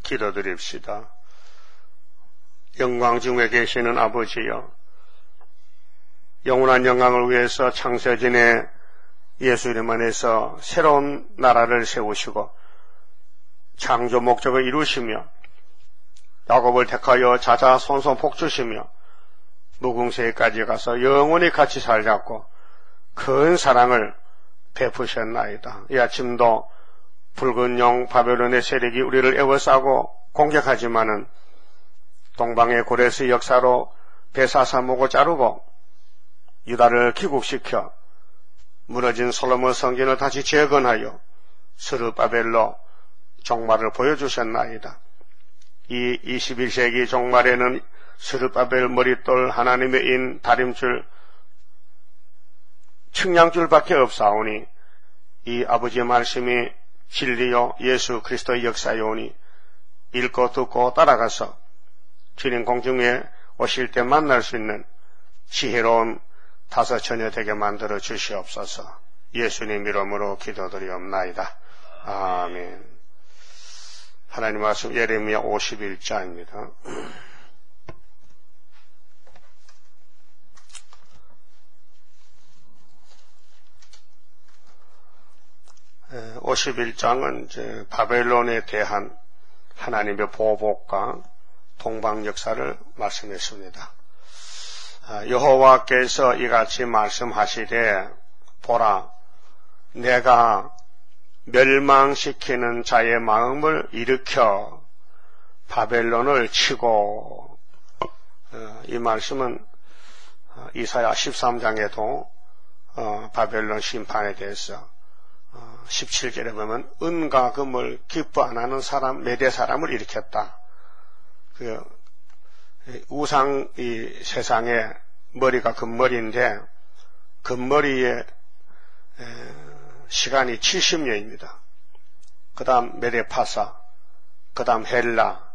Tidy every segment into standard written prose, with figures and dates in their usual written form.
기도드립시다. 영광 중에 계시는 아버지여, 영원한 영광을 위해서 창세전에 예수 이름 안에서 새로운 나라를 세우시고 창조 목적을 이루시며 야곱을 택하여 자자손손 복주시며 무궁세까지 가서 영원히 같이 살자고 큰 사랑을 베푸셨나이다. 이 아침도 붉은 영 바벨론의 세력이 우리를 에워싸고 공격하지만은 동방의 고레스 역사로 베사사목을 자르고 유다를 귀국시켜 무너진 솔로몬 성전을 다시 재건하여 스룹바벨로 종말을 보여주셨나이다. 이 21세기 종말에는 스룹바벨 머릿돌 하나님의 인 다림줄 측량줄밖에 없사오니 이 아버지의 말씀이 진리요 예수 그리스도의 역사요오니 읽고 듣고 따라가서 주님 공중에 오실 때 만날 수 있는 지혜로운 다섯 처녀 되게 만들어 주시옵소서. 예수님 이름으로 기도드리옵나이다. 아멘. 하나님 말씀 예레미야 51장입니다. 51장은 이제 바벨론에 대한 하나님의 보복과 동방 역사를 말씀했습니다. 여호와께서 이같이 말씀하시되 보라, 내가 멸망시키는 자의 마음을 일으켜 바벨론을 치고, 이 말씀은 이사야 13장에도 바벨론 심판에 대해서 17절에 보면 은과 금을 기뻐 안 하는 사람, 메대 사람을 일으켰다. 우상 이 세상에 머리가 금머리인데 금머리의 시간이 70년입니다. 그 다음 메데파사, 그 다음 헬라,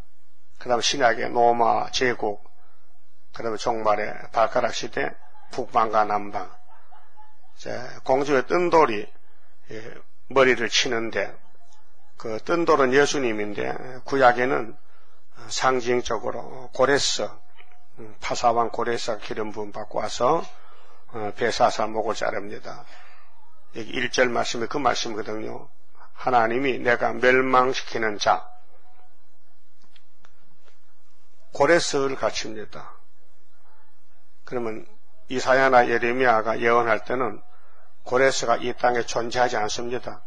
그 다음 신약의 로마 제국, 그 다음에 종말의 발가락 시대 북방과 남방. 공주의 뜬돌이 머리를 치는데 그 뜬돌은 예수님인데 구약에는 상징적으로 고레스, 파사왕 고레스가 기름 부음 받고 와서 베사사 목을 자릅니다. 여기 1절 말씀이 그 말씀이거든요. 하나님이 내가 멸망시키는 자, 고레스를 갖춥니다. 그러면 이사야나 예레미야가 예언할 때는 고레스가 이 땅에 존재하지 않습니다.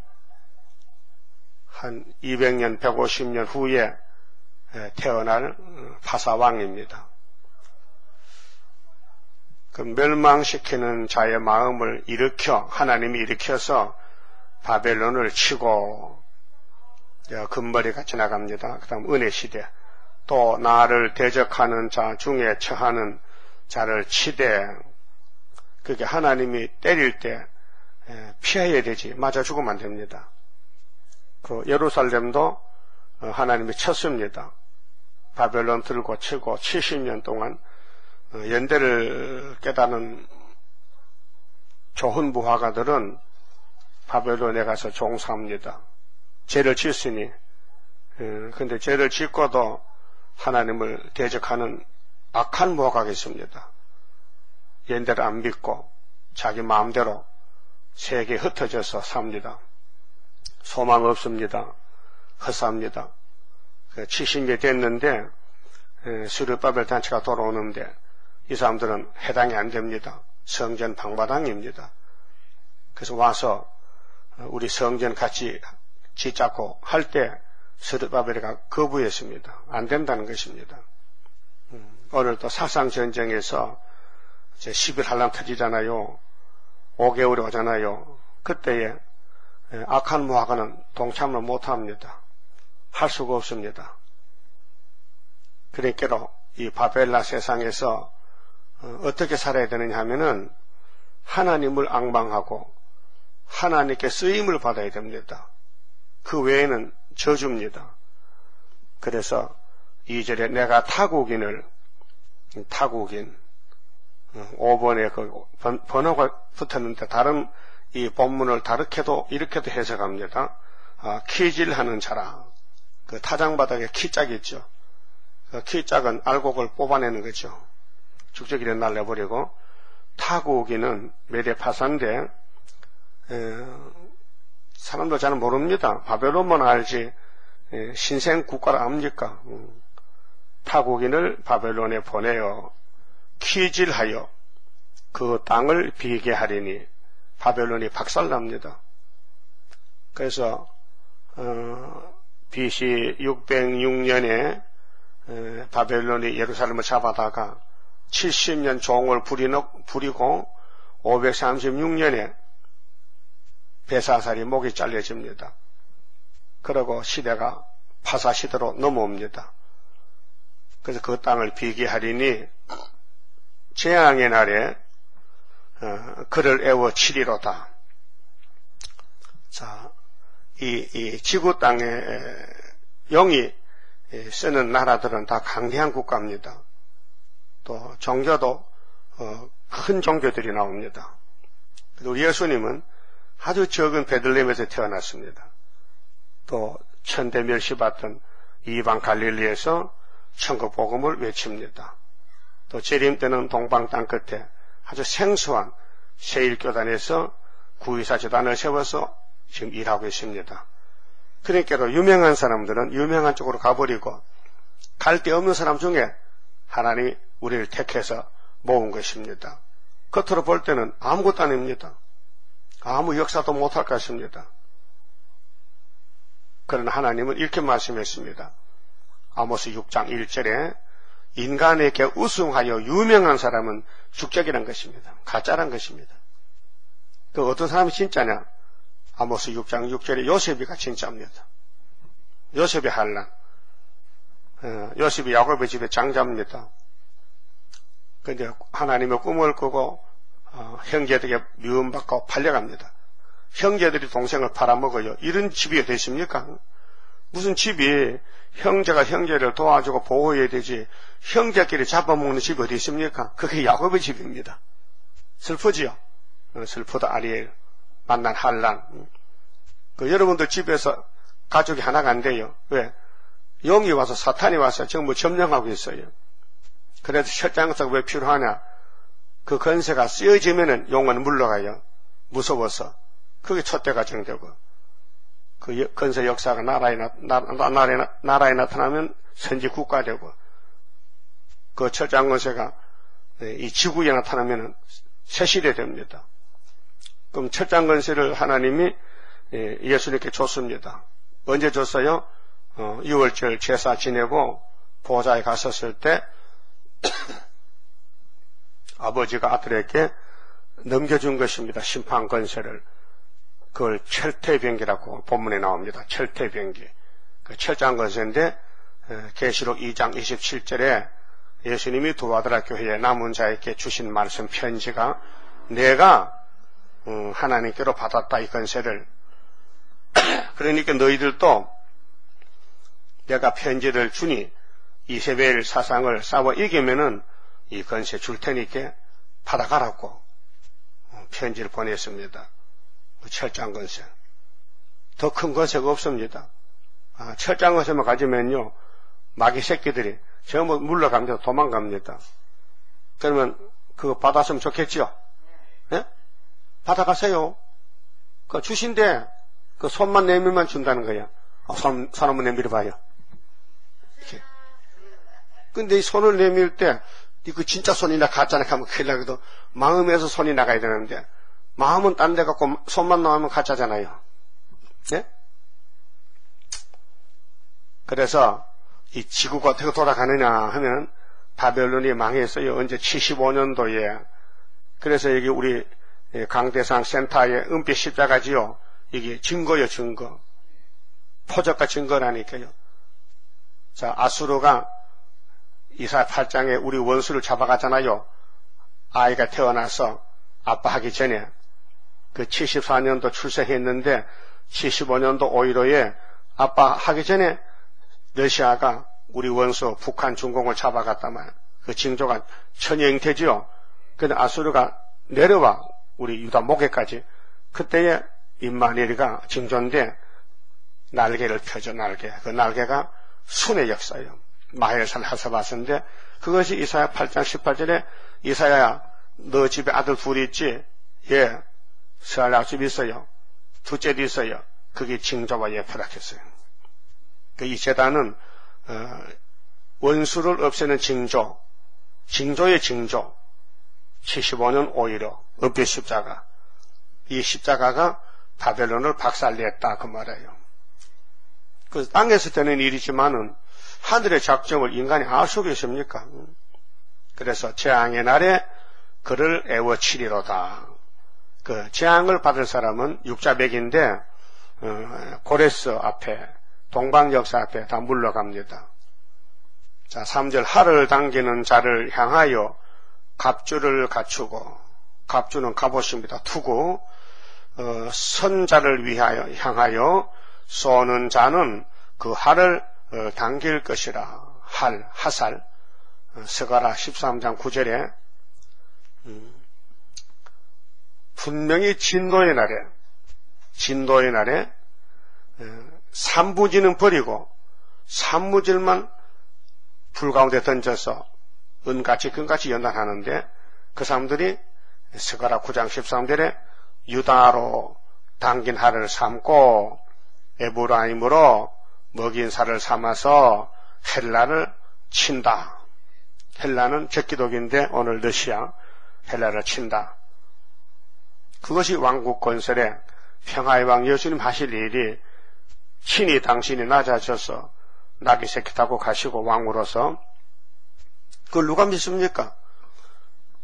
한 200년, 150년 후에 태어날 파사왕입니다. 그 멸망시키는 자의 마음을 일으켜 하나님이 일으켜서 바벨론을 치고 금머리가 지나갑니다. 그 다음 은혜 시대, 또 나를 대적하는 자 중에 처하는 자를 치되, 그게 하나님이 때릴 때 피해야 되지 맞아 죽으면 안 됩니다. 그 예루살렘도 하나님이 쳤습니다. 바벨론 들고 치고 70년 동안 연대를 깨닫는 좋은 부하가들은 바벨론에 가서 종사합니다. 죄를 짓으니. 근데 죄를 짓고도 하나님을 대적하는 악한 부하가 있습니다. 연대를 안 믿고 자기 마음대로 세계에 흩어져서 삽니다. 소망 없습니다. 헛삽니다. 70년 됐는데 스룹바벨 단체가 돌아오는데 이 사람들은 해당이 안 됩니다. 성전 방바당입니다. 그래서 와서 우리 성전 같이 짓자고 할 때 스룹바벨이가 거부했습니다. 안 된다는 것입니다. 오늘도 사상전쟁에서 11한란 터지잖아요. 5개월이 오잖아요. 그때에 악한 무화과는 동참을 못합니다. 할 수가 없습니다. 그러니까 이 바벨라 세상에서 어떻게 살아야 되느냐 하면은 하나님을 앙망하고 하나님께 쓰임을 받아야 됩니다. 그 외에는 저주입니다. 그래서 2절에 내가 타국인 5번에 그 번호가 붙었는데 다른 이 본문을 다르게도 이렇게도 해석합니다. 키질하는 자라. 그 타장바닥에 키짝이 있죠. 그 키짝은 알곡을 뽑아내는 거죠. 죽적이를 날려버리고, 타고기는 메데파사인데, 사람도 잘 모릅니다. 바벨론만 알지, 신생 국가를 압니까? 타고기를 바벨론에 보내어 키질하여 그 땅을 비게 하리니 바벨론이 박살납니다. 그래서 BC 606년에 바벨론이 예루살렘을 잡아다가 70년 종을 부리고 536년에 베사살이 목이 잘려집니다. 그리고 시대가 파사시대로 넘어옵니다. 그래서 그 땅을 비게 하리니 재앙의 날에 그를 애워 치리로다. 자, 이 지구 땅에 영이 쓰는 나라들은 다 강대한 국가입니다. 또 종교도 큰 종교들이 나옵니다. 우리 예수님은 아주 적은 베들레헴에서 태어났습니다. 또 천대멸시받던 이방 갈릴리에서 천국 복음을 외칩니다. 또 재림 때는 동방 땅 끝에 아주 생소한 세일교단에서 구의사 재단을 세워서 지금 일하고 있습니다. 그러니까 유명한 사람들은 유명한 쪽으로 가버리고 갈 데 없는 사람 중에 하나님이 우리를 택해서 모은 것입니다. 겉으로 볼 때는 아무것도 아닙니다. 아무 역사도 못할 것입니다. 그러나 하나님은 이렇게 말씀했습니다. 아모스 6장 1절에 인간에게 우승하여 유명한 사람은 죽적이란 것입니다. 가짜란 것입니다. 그 어떤 사람이 진짜냐? 아모스 6장 6절에 요셉이가 진짜입니다. 요셉이 한란. 요셉이 야곱의 집의 장자입니다. 그런데 하나님의 꿈을 꾸고 형제들에게 미움받고 팔려갑니다. 형제들이 동생을 팔아먹어요. 이런 집이 되십니까? 무슨 집이 형제가 형제를 도와주고 보호해야 되지 형제끼리 잡아먹는 집이 어디 있습니까? 그게 야곱의 집입니다. 슬프지요? 슬프다 아리엘 만난 한란. 여러분들 집에서 가족이 하나가 안 돼요. 왜? 영이 와서 사탄이 와서 전부 점령하고 있어요. 그래서 철장사가 왜 필요하냐? 그 건세가 쓰여지면은 용은 물러가요. 무서워서. 그게 촛대 가정되고. 그 건세 역사가 나라에 나타나면 선지 국가 되고. 그 철장 건세가 이 지구에 나타나면 새시대 됩니다. 그럼 철장 건세를 하나님이 예수님께 줬습니다. 언제 줬어요? 6월절 제사 지내고 보좌에 갔었을 때 아버지가 아들에게 넘겨준 것입니다. 심판 건세를. 그걸 철퇴병기라고 본문에 나옵니다. 철퇴병기. 그 철장 건세인데 계시록 2장 27절에 예수님이 두 아들아 교회에 남은 자에게 주신 말씀 편지가 내가 하나님께로 받았다 이 건세를. 그러니까 너희들도 내가 편지를 주니 이세벨 사상을 싸워 이기면은 이 건세 줄 테니까 받아가라고 편지를 보냈습니다. 철장 건세. 더 큰 건세가 없습니다. 철장 건세만 가지면요 마귀 새끼들이 전부 물러갑니다. 도망갑니다. 그러면 그거 받았으면 좋겠지요? 네? 받아가세요. 그 주신데 그 손만 내밀면 준다는 거야. 손 한번 내밀어봐요. 이렇게. 근데 이 손을 내밀 때 그 진짜 손이 가짜나 하면 큰일 나거든. 마음에서 손이 나가야 되는데 마음은 딴 데 갖고 손만 나오면 가짜잖아요. 네? 그래서 이 지구가 어떻게 돌아가느냐 하면 바벨론이 망했어요. 언제 75년도에. 그래서 여기 우리 강대상 센터의 은빛 십자가지요. 이게 증거요, 증거. 표적과 증거라니까요. 자, 아수르가 이사야 8장에 우리 원수를 잡아갔잖아요. 아이가 태어나서 아빠 하기 전에 그 74년도 출생했는데 75년도 5.15에 아빠 하기 전에 러시아가 우리 원수 북한 중공을 잡아갔다만 그 징조가 천여잉태지요. 근데 아수르가 내려와 우리 유다 목에까지. 그때에 임마누엘이가 징조인데 날개를 펴죠, 날개. 그 날개가 순의 역사예요. 마헬산 하사바스인데, 그것이 이사야 8장 18절에, 이사야야, 너 집에 아들 둘이 있지? 예, 스알락집 있어요. 둘째도 있어요. 그게 징조와 예표라 했어요. 이 제단은 원수를 없애는 징조, 징조의 징조, 75년 5.15 은빛 십자가. 이 십자가가 바벨론을 박살냈다 그 말이에요. 그 땅에서 되는 일이지만은 하늘의 작정을 인간이 알 수 있습니까? 그래서 재앙의 날에 그를 애워치리로다. 그 재앙을 받을 사람은 육자백인데 고레스 앞에, 동방역사 앞에 다 물러갑니다. 자, 3절 할을 당기는 자를 향하여 갑주를 갖추고, 갑주는 갑옷입니다. 투구, 선자를 향하여 쏘는 자는 그 할을 당길 것이라. 할, 하살. 스가랴 13장 9절에 분명히 진노의 날에 삼부지는 버리고 삼무질만 불 가운데 던져서 은같이 금같이 연단하는데, 그 사람들이 스가랴 9장 13절에 유다로 당긴 할을 삼고 에브라임으로 먹인 살을 삼아서 헬라를 친다. 헬라는 적기독인데 오늘 러시아 헬라를 친다. 그것이 왕국 건설에 평화의 왕 예수님 하실 일이, 친히 당신이 낮아져서 나귀 새끼 타고 가시고 왕으로서, 그걸 누가 믿습니까?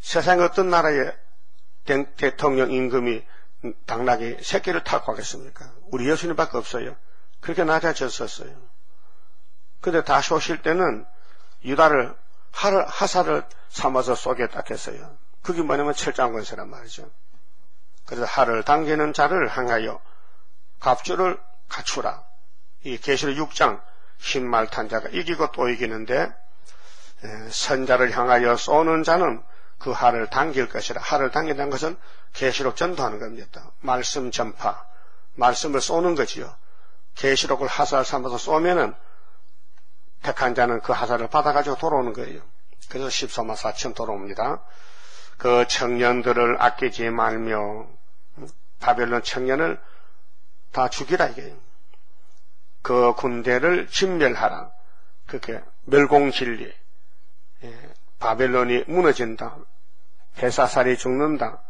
세상의 어떤 나라의 대통령 임금이 당나귀 새끼를 타고 가겠습니까? 우리 예수님밖에 없어요. 그렇게 낮아졌었어요. 근데 다시 오실 때는 유다를 하사를 삼아서 쏘겠다 했어요. 그게 뭐냐면 철장권세란 말이죠. 그래서 할을 당기는 자를 향하여 갑주를 갖추라. 이 계시록 6장 흰말 탄 자가 이기고 또 이기는데, 선자를 향하여 쏘는 자는 그 할을 당길 것이라. 할을 당긴다는 것은 계시록 전도하는 겁니다. 말씀 전파, 말씀을 쏘는 거지요. 계시록을 하사를 삼아서 쏘면은 택한 자는 그 하사를 받아가지고 돌아오는 거예요. 그래서 14만 4천 돌아옵니다. 그 청년들을 아끼지 말며, 바벨론 청년을 다 죽이라 이게요. 그 군대를 진멸하라. 그렇게 멸공진리. 바벨론이 무너진다. 베사살이 죽는다.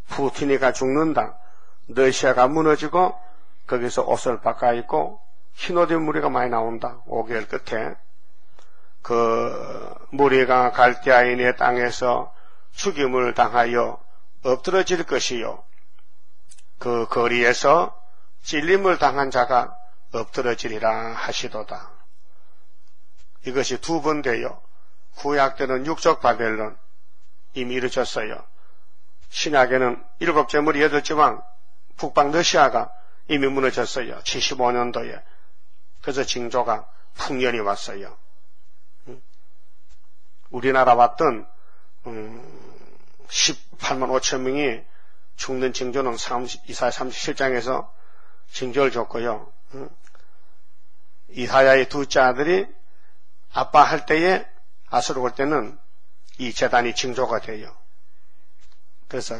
푸틴이가 죽는다. 러시아가 무너지고 거기서 옷을 바꿔 입고 흰옷의 무리가 많이 나온다. 5개월 끝에 그 무리가 갈대아인의 땅에서 죽임을 당하여 엎드러질 것이요, 그 거리에서 찔림을 당한 자가 엎드러지리라 하시도다. 이것이 두 번 돼요. 구약 때는 육적 바벨론 이미 이루어졌어요. 신약에는 7째 무리 8째 왕 북방 러시아가 이미 무너졌어요. 75년도에. 그래서 징조가 풍년이 왔어요. 우리나라 왔던 18만 5천 명이 죽는 징조는 이사야 37장에서 징조를 줬고요. 이사야의 둘째 아들이 아빠 할 때에 아수르 올 때는 이 재단이 징조가 돼요. 그래서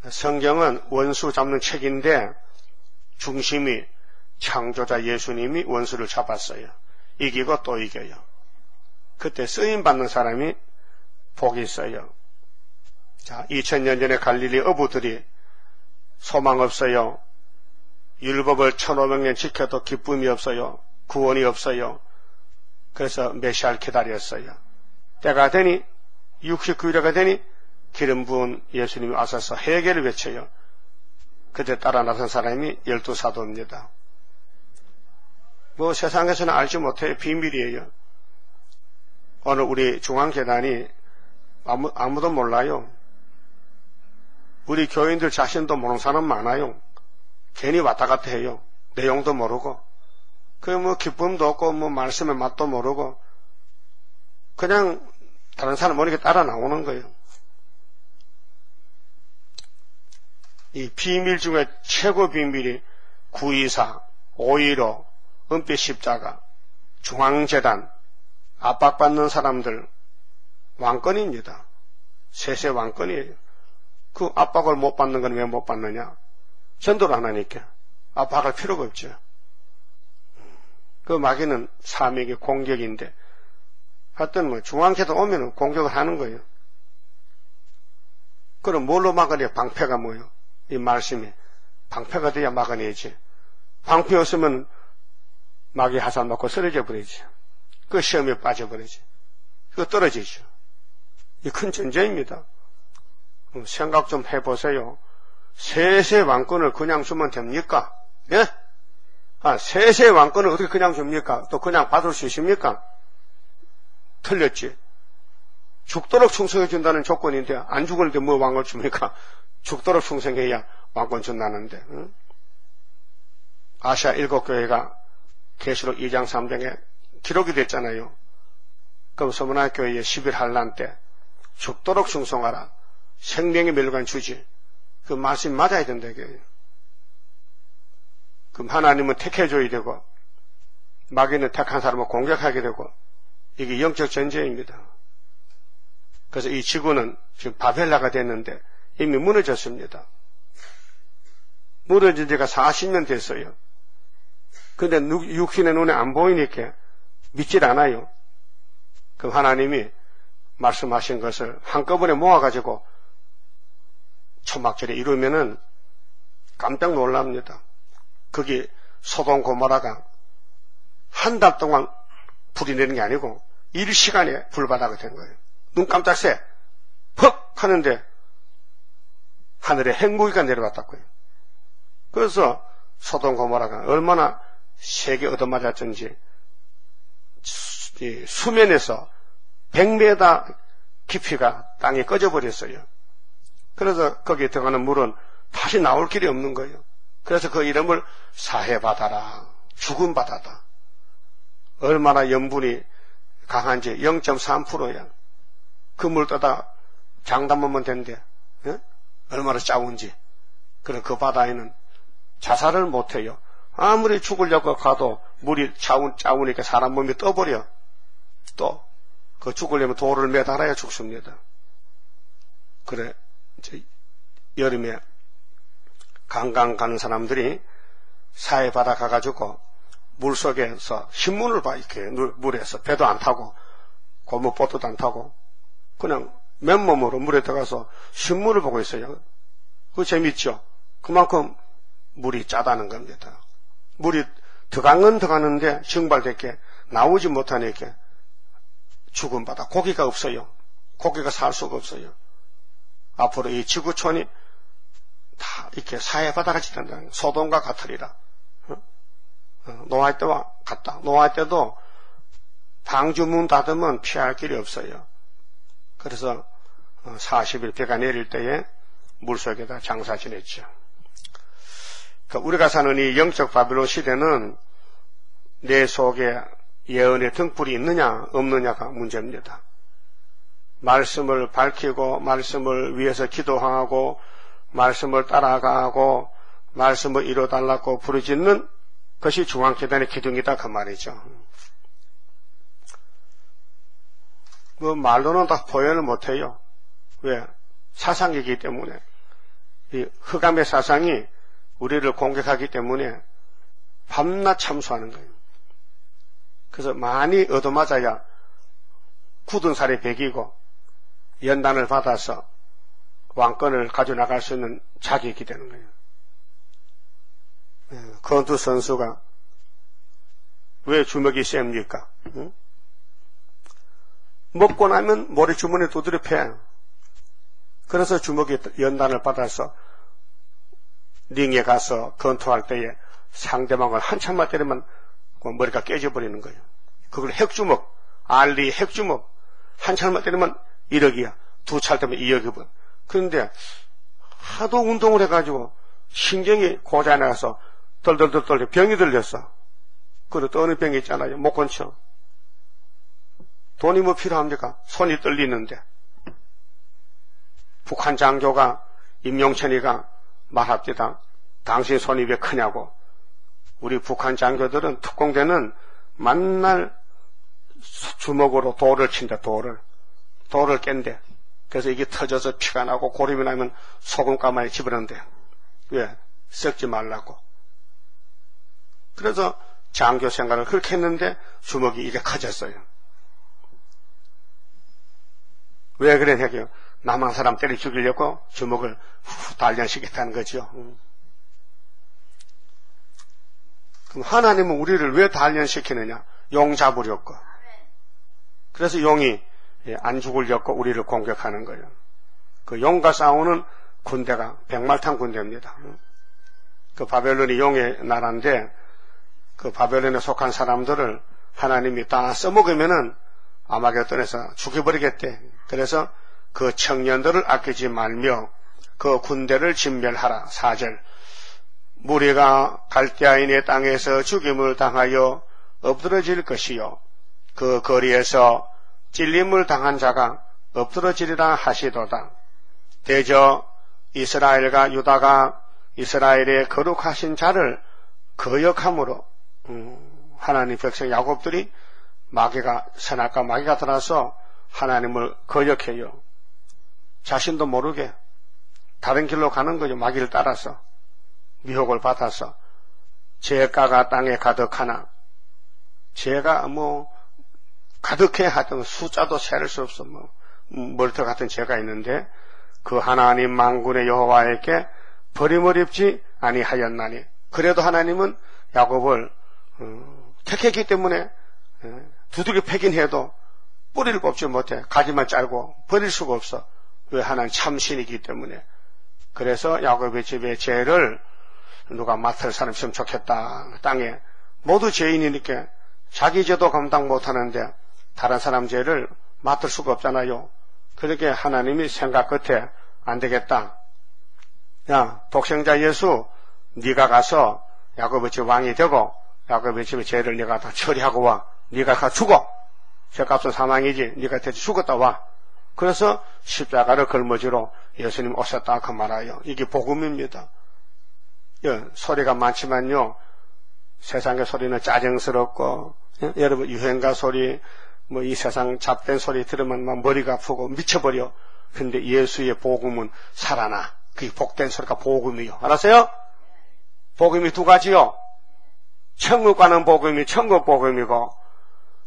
성경은 원수 잡는 책인데 중심이 창조자 예수님이 원수를 잡았어요. 이기고 또 이겨요. 그때 쓰임받는 사람이 복이 있어요. 자, 2000년 전에 갈릴리 어부들이 소망 없어요. 율법을 1500년 지켜도 기쁨이 없어요. 구원이 없어요. 그래서 메시아를 기다렸어요. 때가 되니 69일가 되니 기름 부은 예수님이 와서서 회개를 외쳐요. 그때 따라 나선 사람이 12사도입니다. 뭐 세상에서는 알지 못해요. 비밀이에요. 오늘 우리 중앙재단이 아무도 몰라요. 우리 교인들 자신도 모르는 사람 많아요. 괜히 왔다 갔다 해요. 내용도 모르고. 그 뭐 기쁨도 없고 뭐 말씀의 맛도 모르고 그냥 다른 사람 모르게 따라 나오는 거예요. 이 비밀 중에 최고 비밀이 924, 515, 은빛 십자가, 중앙재단, 압박받는 사람들 왕권입니다. 세세 왕권이에요. 그 압박을 못 받는 건 왜 못 받느냐? 전도를 안 하니까 압박할 필요가 없죠. 그 마귀는 사명의 공격인데 하여튼 뭐 중앙재단 오면 공격을 하는 거예요. 그럼 뭘로 막아내요? 방패가 뭐예요? 이 말씀이 방패가 돼야 막아내지. 방패 없으면 마귀 화살 맞고 쓰러져 버리지. 그 시험에 빠져버리지. 그거 떨어지죠. 이 큰 전쟁입니다. 생각 좀 해보세요. 세세 왕권을 그냥 주면 됩니까? 예? 세세 왕권을 어떻게 그냥 줍니까? 또 그냥 받을 수 있습니까? 틀렸지. 죽도록 충성해 준다는 조건인데 안 죽었는데 뭐 왕을 줍니까? 죽도록 충성해야 왕권 준다는데. 응? 아시아 7교회가 계시록 2장 3장에 기록이 됐잖아요. 그럼 서문화교회의 11한란 때 죽도록 충성하라. 생명의 멸관 주지. 그 말씀 맞아야 된다 이게. 그럼 하나님은 택해줘야 되고 마귀는 택한 사람을 공격하게 되고 이게 영적 전쟁입니다. 그래서 이 지구는 지금 바벨라가 됐는데 이미 무너졌습니다. 무너진 지가 40년 됐어요. 근데 육신의 눈에 안 보이니까 믿질 않아요. 그럼 하나님이 말씀하신 것을 한꺼번에 모아가지고 초막절에 이루면은 깜짝 놀랍니다. 거기 소돔 고모라가 한 달 동안 불이 내는 게 아니고 일시간에 불바다가 된 거예요. 눈 깜짝 새 퍽 하는데 하늘에 핵무기가 내려왔다고요. 그래서 소돔 고모라가 얼마나 세게 얻어맞았던지 수면에서 100m 깊이가 땅에 꺼져버렸어요. 그래서 거기에 들어가는 물은 다시 나올 길이 없는 거예요. 그래서 그 이름을 사해바다라, 죽은 바다다. 얼마나 염분이 강한지 0.3%야. 그 물 떠다 장 담으면 된대. 예? 얼마나 짜운지. 그래 그 바다에는 자살을 못해요. 아무리 죽으려고 가도 물이 짜우니까 사람 몸이 떠버려. 또 그 죽으려면 돌을 매달아야 죽습니다. 그래 여름에 관광 가는 사람들이 사해바다 가가지고 물속에서 신문을 봐. 이렇게 물에서 배도 안 타고 고무보트도 안 타고 그냥 맨몸으로 물에 들어가서 신문을 보고 있어요. 그거 재밌죠? 그만큼 물이 짜다는 겁니다. 물이 들어간 들어가는데 증발되게 나오지 못하니까 죽은 바다. 고기가 없어요. 고기가 살 수가 없어요. 앞으로 이 지구촌이 다 이렇게 사해바다같이 된다. 소돔과 같으리라. 노아의 때와 같다. 노아의 때도 방주 문 닫으면 피할 길이 없어요. 그래서 40일 비가 내릴 때에 물속에다 장사 지냈죠. 우리가 사는 이 영적 바빌론 시대는 내 속에 예언의 등불이 있느냐 없느냐가 문제입니다. 말씀을 밝히고 말씀을 위해서 기도하고 말씀을 따라가고 말씀을 이뤄달라고 부르짖는 것이 중앙재단의 기둥이다 그 말이죠. 뭐 말로는 다 표현을 못해요. 왜? 사상이기 때문에. 이 흑암의 사상이 우리를 공격하기 때문에 밤낮 참수하는 거예요. 그래서 많이 얻어맞아야 굳은 살이 배기고 연단을 받아서 왕권을 가져나갈 수 있는 자격이 되는 거예요. 권투 선수가 왜 주먹이 셉니까? 응? 먹고 나면 머리 주머니에 두드려 패요. 그래서 주먹이 연단을 받아서 링에 가서 권투할 때에 상대방을 한참만 때리면 머리가 깨져버리는 거예요. 그걸 핵주먹, 알리 핵주먹, 한참만 때리면 1억이야. 두 찰 때면 2억이고. 그런데 하도 운동을 해가지고 신경이 고장이 나서 덜덜덜 병이 들렸어. 그리고 또 어느 병이 있잖아요. 못 건쳐. 돈이 뭐 필요합니까? 손이 떨리는데. 북한 장교가 임용천이가 말합니다. 당신 손이 왜 크냐고. 우리 북한 장교들은 특공대는 만날 주먹으로 돌을 친다, 돌을 깬대. 그래서 이게 터져서 피가 나고 고름이 나면 소금 가마에 집어넣는데. 왜? 썩지 말라고. 그래서 장교 생활을 그렇게 했는데 주먹이 이게 커졌어요. 왜 그랬냐고요? 남한 사람 때려 죽이려고 주먹을 단련시켰다는 거죠. 그럼 하나님은 우리를 왜 단련시키느냐? 용 잡으려고. 그래서 용이 안 죽으려고 우리를 공격하는 거예요. 그 용과 싸우는 군대가 백말탄 군대입니다. 그 바벨론이 용의 나라인데 그 바벨론에 속한 사람들을 하나님이 다 써먹으면은 아마겟돈에서 죽여버리겠대. 그래서 그 청년들을 아끼지 말며 그 군대를 진멸하라. 4절. 무리가 갈대아인의 땅에서 죽임을 당하여 엎드러질 것이요. 그 거리에서 찔림을 당한 자가 엎드러지리라 하시도다. 대저 이스라엘과 유다가 이스라엘의 거룩하신 자를 거역함으로 하나님 백성 야곱들이 마귀가 선악과 마귀가 들어서 하나님을 거역해요. 자신도 모르게 다른 길로 가는 거죠. 마귀를 따라서 미혹을 받아서 죄가가 땅에 가득하나 죄가 가득해 하여튼 숫자도 세를 수 없어 멀터 같은 죄가 있는데 그 하나님 만군의 여호와에게 버림을 입지 아니하였나니 그래도 하나님은 야곱을 택했기 때문에 두들겨 패긴 해도 뿌리를 뽑지 못해 가지만 잘고 버릴 수가 없어. 왜? 하나님 참신이기 때문에. 그래서 야곱의 집의 죄를 누가 맡을 사람 있으면 좋겠다. 땅에 모두 죄인이니까 자기 죄도 감당 못하는데 다른 사람 죄를 맡을 수가 없잖아요. 그렇게 하나님이 생각 끝에 안 되겠다. 야, 독생자 예수 네가 가서 야곱의 집 왕이 되고 야곱의 집의 죄를 네가 다 처리하고 와. 네가 가 죽어. 죄값은 사망이지. 네가 대체 죽었다 와. 그래서 십자가를 걸머지로 예수님 오셨다 그 말아요. 이게 복음입니다. 소리가 많지만요. 세상의 소리는 짜증스럽고 여러분 유행가 소리 이 세상 잡된 소리 들으면 막 머리가 아프고 미쳐버려. 근데 예수의 복음은 살아나. 그게 복된 소리가 복음이요. 알았어요? 복음이 두 가지요. 천국 가는 복음이 천국 복음이고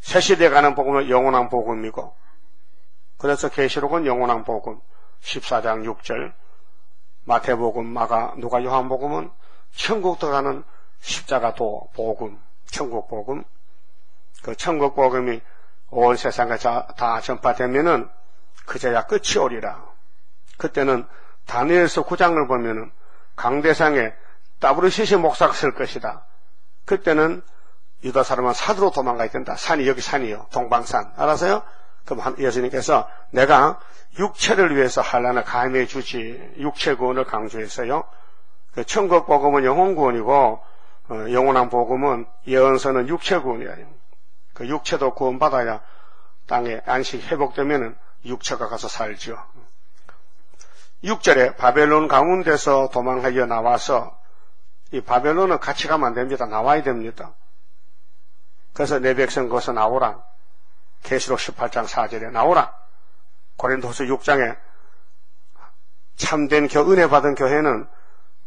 새시대 가는 복음은 영원한 복음이고 그래서 계시록은 영원한 복음 14장 6절 마태복음, 마가, 누가, 요한복음은 천국 들어가는 십자가도 복음, 천국 복음. 그 천국 복음이 온 세상에 다 전파되면은 그제야 끝이 오리라. 그때는 다니엘서 9장을 보면은 강대상에 따브르시시 목사가 쓸 것이다. 그때는 유다 사람은 산으로 도망가야 된다. 산이 여기 산이요. 동방산. 알아서요? 그럼 예수님께서 내가 육체를 위해서 환난을 감해 주지. 육체 구원을 강조했어요. 그 천국 복음은 영혼 구원이고 영원한 복음은 예언서는 육체 구원이에요. 그 육체도 구원받아야 땅에 안식 회복되면은 육체가 가서 살죠. 6절에 바벨론 가운데서 도망하여 나와서 이 바벨론은 같이 가면 안 됩니다. 나와야 됩니다. 그래서 내 백성 거기서 나오라. 계시록 18장 4절에 나오라. 고린도후서 6장에 참된 은혜 받은 교회는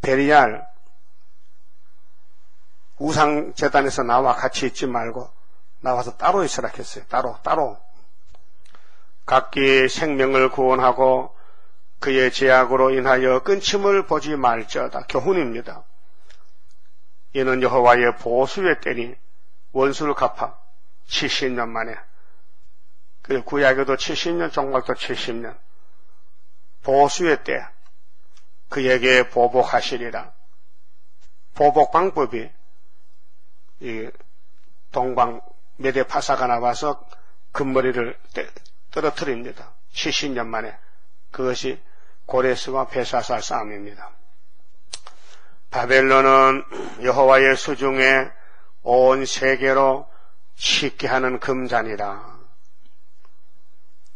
베리알 우상재단에서 나와 같이 있지 말고 나와서 따로 있으라 했어요. 따로. 각기 생명을 구원하고 그의 제약으로 인하여 끊침을 보지 말지어다. 교훈입니다. 이는 여호와의 보수의 때니 원수를 갚아 70년 만에 그 구약에도 70년 종말도 70년 보수의 때 그에게 보복하시리라. 보복 방법이 이 동방 메데파사가 나와서 금머리를 떨어뜨립니다. 70년 만에. 그것이 고레스와 베사살 싸움입니다. 바벨론은 여호와의 수중에 온 세계로 쉽게 하는 금잔이라.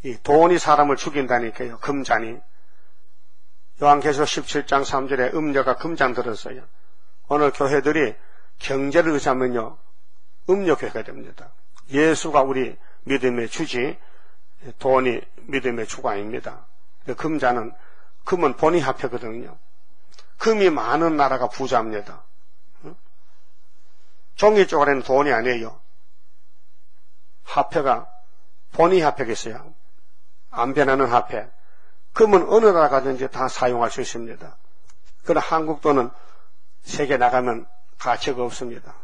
이 돈이 사람을 죽인다니까요. 금잔이. 요한계시록 17장 3절에 음녀가 금잔 들었어요. 오늘 교회들이 경제를 의지하면요, 음욕회가 됩니다. 예수가 우리 믿음의 주지, 돈이 믿음의 주가 아닙니다. 금은 본이 화폐거든요. 금이 많은 나라가 부자입니다. 종이 쪼가리는 돈이 아니에요. 화폐가 본이 화폐겠어요. 안 변하는 화폐. 금은 어느 나라 가든지 다 사용할 수 있습니다. 그러나 한국 돈은 세계 나가면 가치가 없습니다.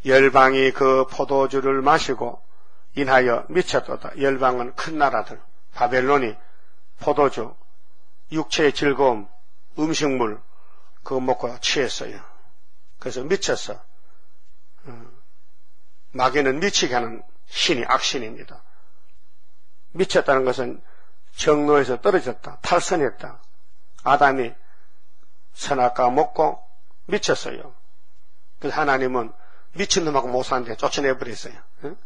열방이 그 포도주를 마시고 인하여 미쳤도다. 열방은 큰 나라들, 바벨론이 포도주, 육체의 즐거움, 음식물 그거 먹고 취했어요. 그래서 미쳤어. 마귀는 미치게 하는 신이 악신입니다. 미쳤다는 것은 정로에서 떨어졌다, 탈선했다. 아담이 선악과 먹고 미쳤어요. 그래서 하나님은 미친 놈하고 못 사는데 쫓아내버렸어요. 응?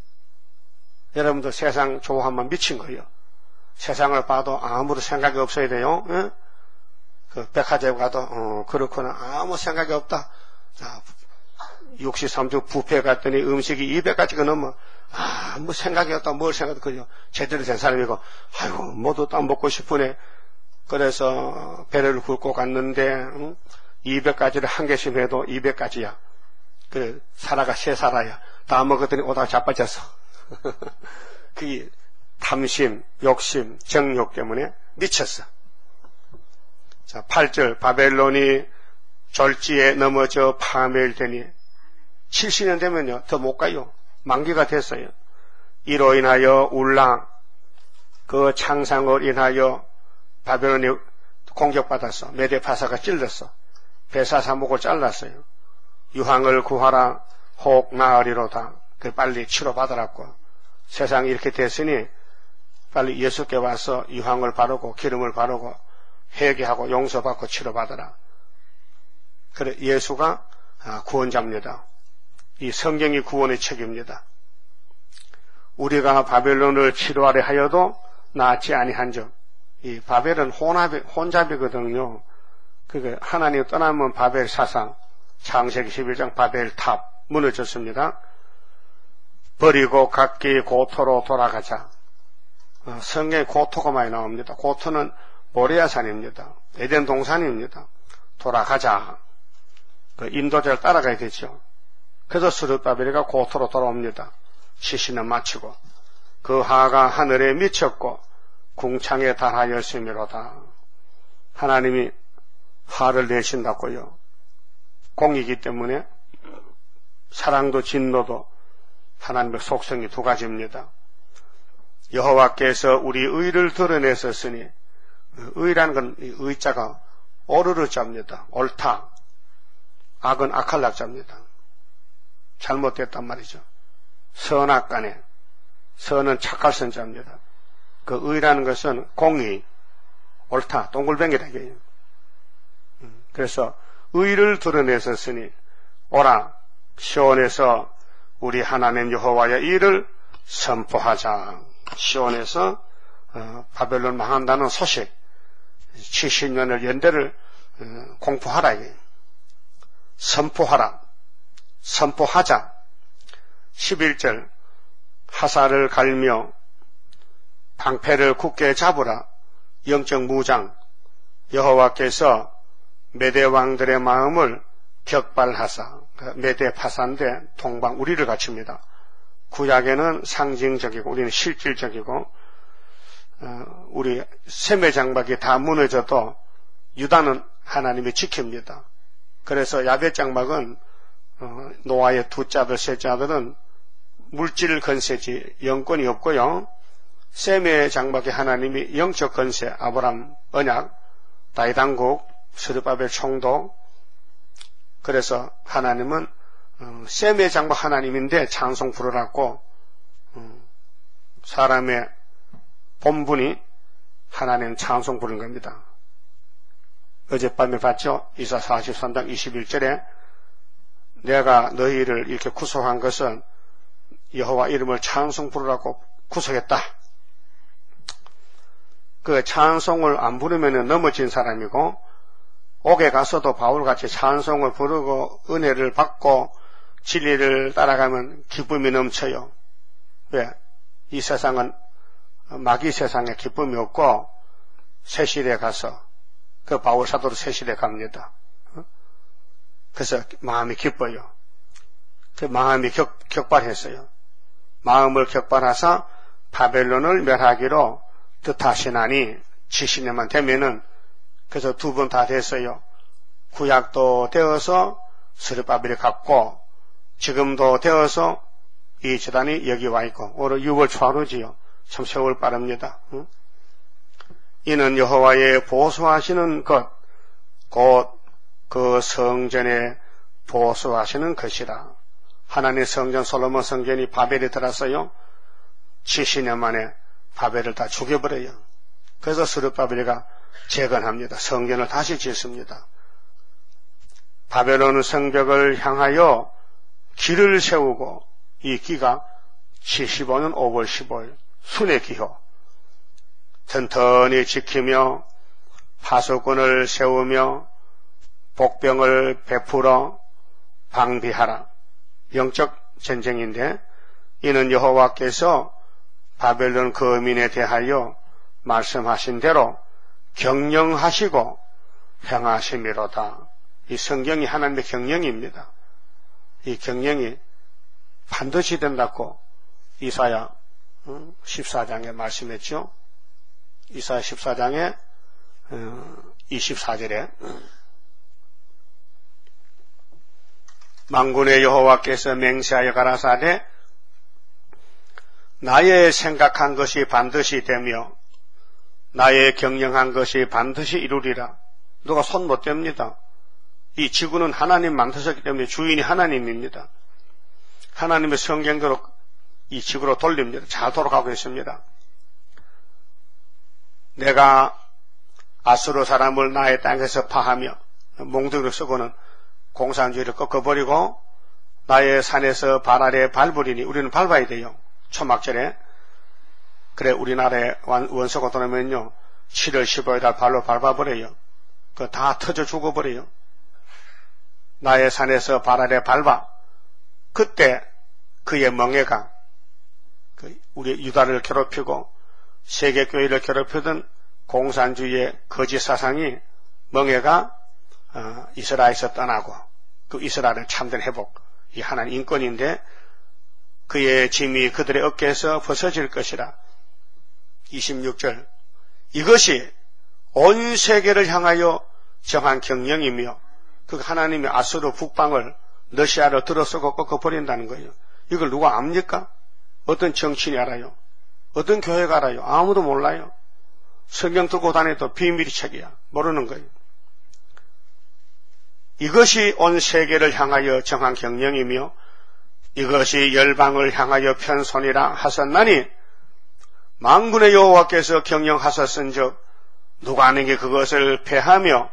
여러분도 세상 좋아하면 미친 거예요. 세상을 봐도 아무런 생각이 없어야 돼요. 응? 그 백화점 가도 그렇구나, 아무 생각이 없다. 자, 63주 뷔페 갔더니 음식이 200가지가 넘어. 아무 생각이 없다. 뭘 생각하죠? 제대로 된 사람이고, 아이고 모두 다 먹고 싶으네. 그래서 배를 굴고 갔는데 200가지를 한 개씩 해도 200가지야. 그 사라가 세 사라야. 다 먹었더니 오다가 자빠졌어. 그게 탐심, 욕심, 정욕 때문에 미쳤어. 자, 8절 바벨론이 졸지에 넘어져 파멸되니 70년 되면요 더 못 가요. 만기가 됐어요. 이로 인하여 울라 그 창상을 인하여 바벨론이 공격받았어. 메데파사가 찔렀어. 베사사목을 잘랐어요. 유황을 구하라 혹 나으리로다. 그 빨리 치료받으라고. 세상이 이렇게 됐으니 빨리 예수께 와서 유황을 바르고 기름을 바르고 회개하고 용서받고 치료받으라. 그래 예수가 구원자입니다. 이 성경이 구원의 책입니다. 우리가 바벨론을 치료하려 하여도 낫지 아니한즉. 이 바벨은 혼잡이거든요. 그게 하나님 떠나면 바벨 사상, 창세기 11장 바벨 탑 무너졌습니다. 버리고 각기 고토로 돌아가자. 성경에 고토가 많이 나옵니다. 고토는 모리아산입니다. 에덴 동산입니다. 돌아가자. 그 인도자를 따라가야 되죠. 그래서 스룹바벨이가 고토로 돌아옵니다. 시신을 마치고 그 하가 하늘에 미쳤고 궁창에 달하였으미로다. 하나님이 화를 내신다고요. 공이기 때문에 사랑도 진노도 하나님의 속성이 두 가지입니다. 여호와께서 우리 의를 드러내셨으니, 의라는 건 의자가 오르르 자입니다. 옳다. 악은 악할락 자입니다. 잘못됐단 말이죠. 선악간에, 선은 착할선 자입니다. 그 의라는 것은 공의, 옳다, 동글뱅이다 이게요. 그래서 의를 드러내셨으니 오라 시온에서 우리 하나님 여호와의 일을 선포하자. 시온에서 바벨론 망한다는 소식 70년을 연대를 공포하라 이게. 선포하라. 선포하자. 11절 하사를 갈며 방패를 굳게 잡으라. 영적 무장. 여호와께서 메대 왕들의 마음을 격발하사. 메대 파산대 동방 우리를 갖춥니다. 구약에는 상징적이고 우리는 실질적이고 우리 셈의 장막이 다 무너져도 유다는 하나님이 지킵니다. 그래서 야벳 장막은 노아의 두 자들 세 자들은 물질 건세지 영권이 없고요. 셈의 장막에 하나님이 영적 건세, 아브람 언약, 다윗왕국, 스룹바벨 총독. 그래서 하나님은 셈의 장막 하나님인데 찬송 부르라고 사람의 본분이 하나님 찬송 부르는 겁니다. 어젯밤에 봤죠? 이사 43장 21절에 내가 너희를 이렇게 구속한 것은 여호와 이름을 찬송 부르라고 구속했다. 그 찬송을 안 부르면 넘어진 사람이고 옥에 가서도 바울같이 찬송을 부르고 은혜를 받고 진리를 따라가면 기쁨이 넘쳐요. 왜? 이 세상은 마귀 세상에 기쁨이 없고 세실에 가서 그 바울 사도로 세실에 갑니다. 그래서 마음이 기뻐요. 그 마음이 격발했어요. 마음을 격발하사 바벨론을 멸하기로 뜻하시나니 70년만 되면은 그래서 두 번 다 됐어요. 구약도 되어서 스룹바벨이 갔고 지금도 되어서 이 재단이 여기 와 있고 올해 6월 초하루지요. 참 세월 빠릅니다. 이는 여호와의 보수하시는 것 곧 그 성전에 보수하시는 것이라. 하나님의 성전 솔로몬 성전이 바벨에 들어왔어요. 70년 만에 바벨을 다 죽여버려요. 그래서 스룹바벨이가 재건합니다. 성전을 다시 짓습니다. 바벨론 성벽을 향하여 기를 세우고 이 기가 75년 5월 15일 순의 기호 튼튼히 지키며 파수꾼을 세우며 복병을 베풀어 방비하라. 영적 전쟁인데 이는 여호와께서 바벨론 거민에 대하여 말씀하신 대로 경영하시고 행하심이로다. 이 성경이 하나님의 경영입니다. 이 경영이 반드시 된다고 이사야 14장에 말씀했죠. 이사야 14장에 24절에 만군의 여호와께서 맹세하여 가라사대 나의 생각한 것이 반드시 되며 나의 경영한 것이 반드시 이루리라. 누가 손 못 댑니다. 이 지구는 하나님 만드셨기 때문에 주인이 하나님입니다. 하나님의 성경대로 이 지구로 돌립니다. 잘 돌아가고 있습니다. 내가 아수르 사람을 나의 땅에서 파하며 몽둥이를 쓰고는 공산주의를 꺾어버리고 나의 산에서 발 아래 밟으리니 우리는 밟아야 돼요. 초막절에. 그래 우리나라에 원소가 들어오면요 7월 15일 날 발로 밟아버려요. 그 다 터져 죽어버려요. 나의 산에서 발 아래 밟아. 그때 그의 멍에가 우리 유다를 괴롭히고 세계교회를 괴롭히던 공산주의의 거짓 사상이 멍에가 이스라엘에서 떠나고 그 이스라엘을 참된 회복 이 하나님 인권인데 그의 짐이 그들의 어깨에서 벗어질 것이라. 26절 이것이 온 세계를 향하여 정한 경영이며 그 하나님의 아수르 북방을 러시아를 들어서고 꺾어버린다는 거예요. 이걸 누가 압니까? 어떤 정치인이 알아요? 어떤 교회가 알아요? 아무도 몰라요. 성경 들고 다녀도 비밀이 책이야. 모르는 거예요. 이것이 온 세계를 향하여 정한 경영이며 이것이 열방을 향하여 편손이라 하셨나니 만군의 여호와께서 경영하셨은즉 누가 내게 그것을 패하며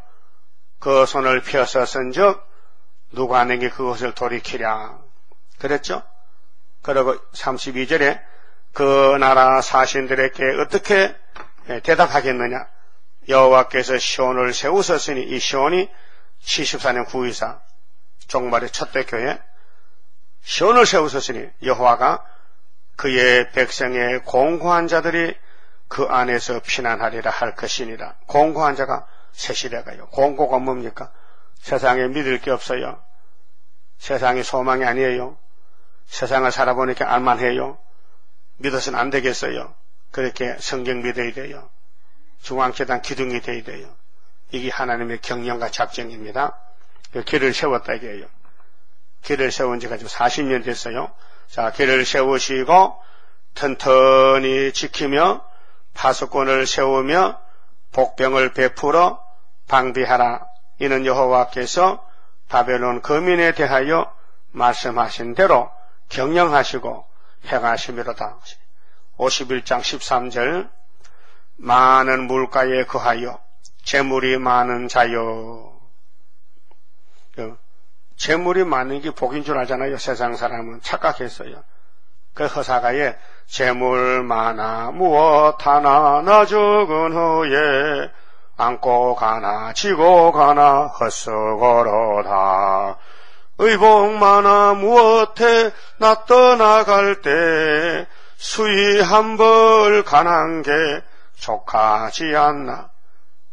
그 손을 펴셨은즉 누가 내게 그것을 돌이키랴. 그랬죠? 그리고 32절에 그 나라 사신들에게 어떻게 대답하겠느냐. 여호와께서 시온을 세우셨으니 이 시온이 74년 9.24 종말의 첫대 교회 시온을 세우셨으니 여호와가 그의 백성의 공고한 자들이 그 안에서 피난하리라 할 것이니라. 공고한 자가 세실에 가요. 공고가 뭡니까? 세상에 믿을 게 없어요. 세상이 소망이 아니에요. 세상을 살아보니까 알만해요. 믿어서는 안 되겠어요. 그렇게 성경 믿어야 돼요. 중앙재단 기둥이 돼야 돼요. 이게 하나님의 경영과 작정입니다. 길을 세웠다 이게요. 길을 세운 지가 지금 40년 됐어요. 자, 길을 세우시고 튼튼히 지키며 파수꾼을 세우며 복병을 베풀어 방비하라. 이는 여호와께서 바벨론 거민에 대하여 말씀하신 대로 경영하시고 행하심이로다. 51장 13절 많은 물가에 거하여 재물이 많은 자요. 재물이 많은 게 복인 줄 알잖아요. 세상 사람은 착각했어요. 그 허사가에 재물 많아 무엇 하나 나 죽은 후에 안고 가나 지고 가나 헛수고로다. 의복 많아 무엇해 나 떠나갈 때 수위 한 벌 가난 게 족하지 않나.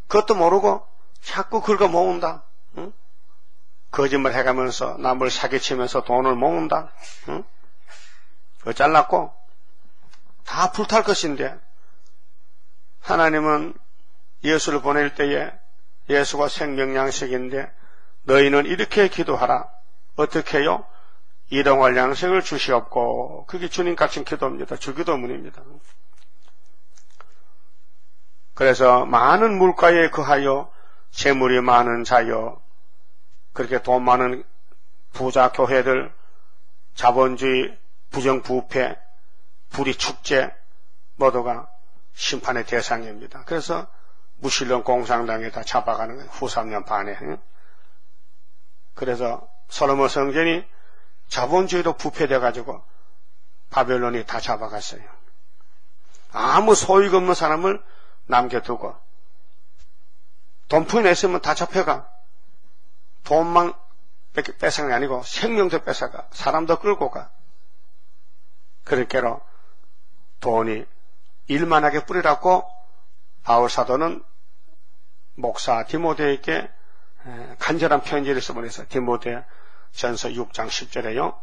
그것도 모르고 자꾸 긁어 모은다. 응? 거짓말 해가면서 남을 사기치면서 돈을 모은다. 응? 그거 잘났고 다 불탈 것인데, 하나님은 예수를 보낼 때에 예수가 생명양식인데 너희는 이렇게 기도하라. 어떻게 해요? 일용할 양식을 주시옵고. 그게 주님 값진 기도입니다. 주기도문입니다. 그래서 많은 물가에 거하여 재물이 많은 자여, 그렇게 돈 많은 부자 교회들, 자본주의, 부정부패, 불의 축제 모두가 심판의 대상입니다. 그래서 무신론 공산당에 다 잡아가는 거예요. 후 3년 반에. 그래서 솔로몬 성전이 자본주의로 부패돼가지고 바벨론이 다 잡아갔어요. 아무 소유가 없는 사람을 남겨두고, 돈푼 냈으면 다 잡혀가. 돈만 뺏어간 게 아니고 생명도 뺏어가. 사람도 끌고 가. 그렇게로 돈이 일만하게 뿌리라고 바울 사도는 목사 디모데에게 간절한 편지를 써보내서 디모데 전서 6장 10절에요.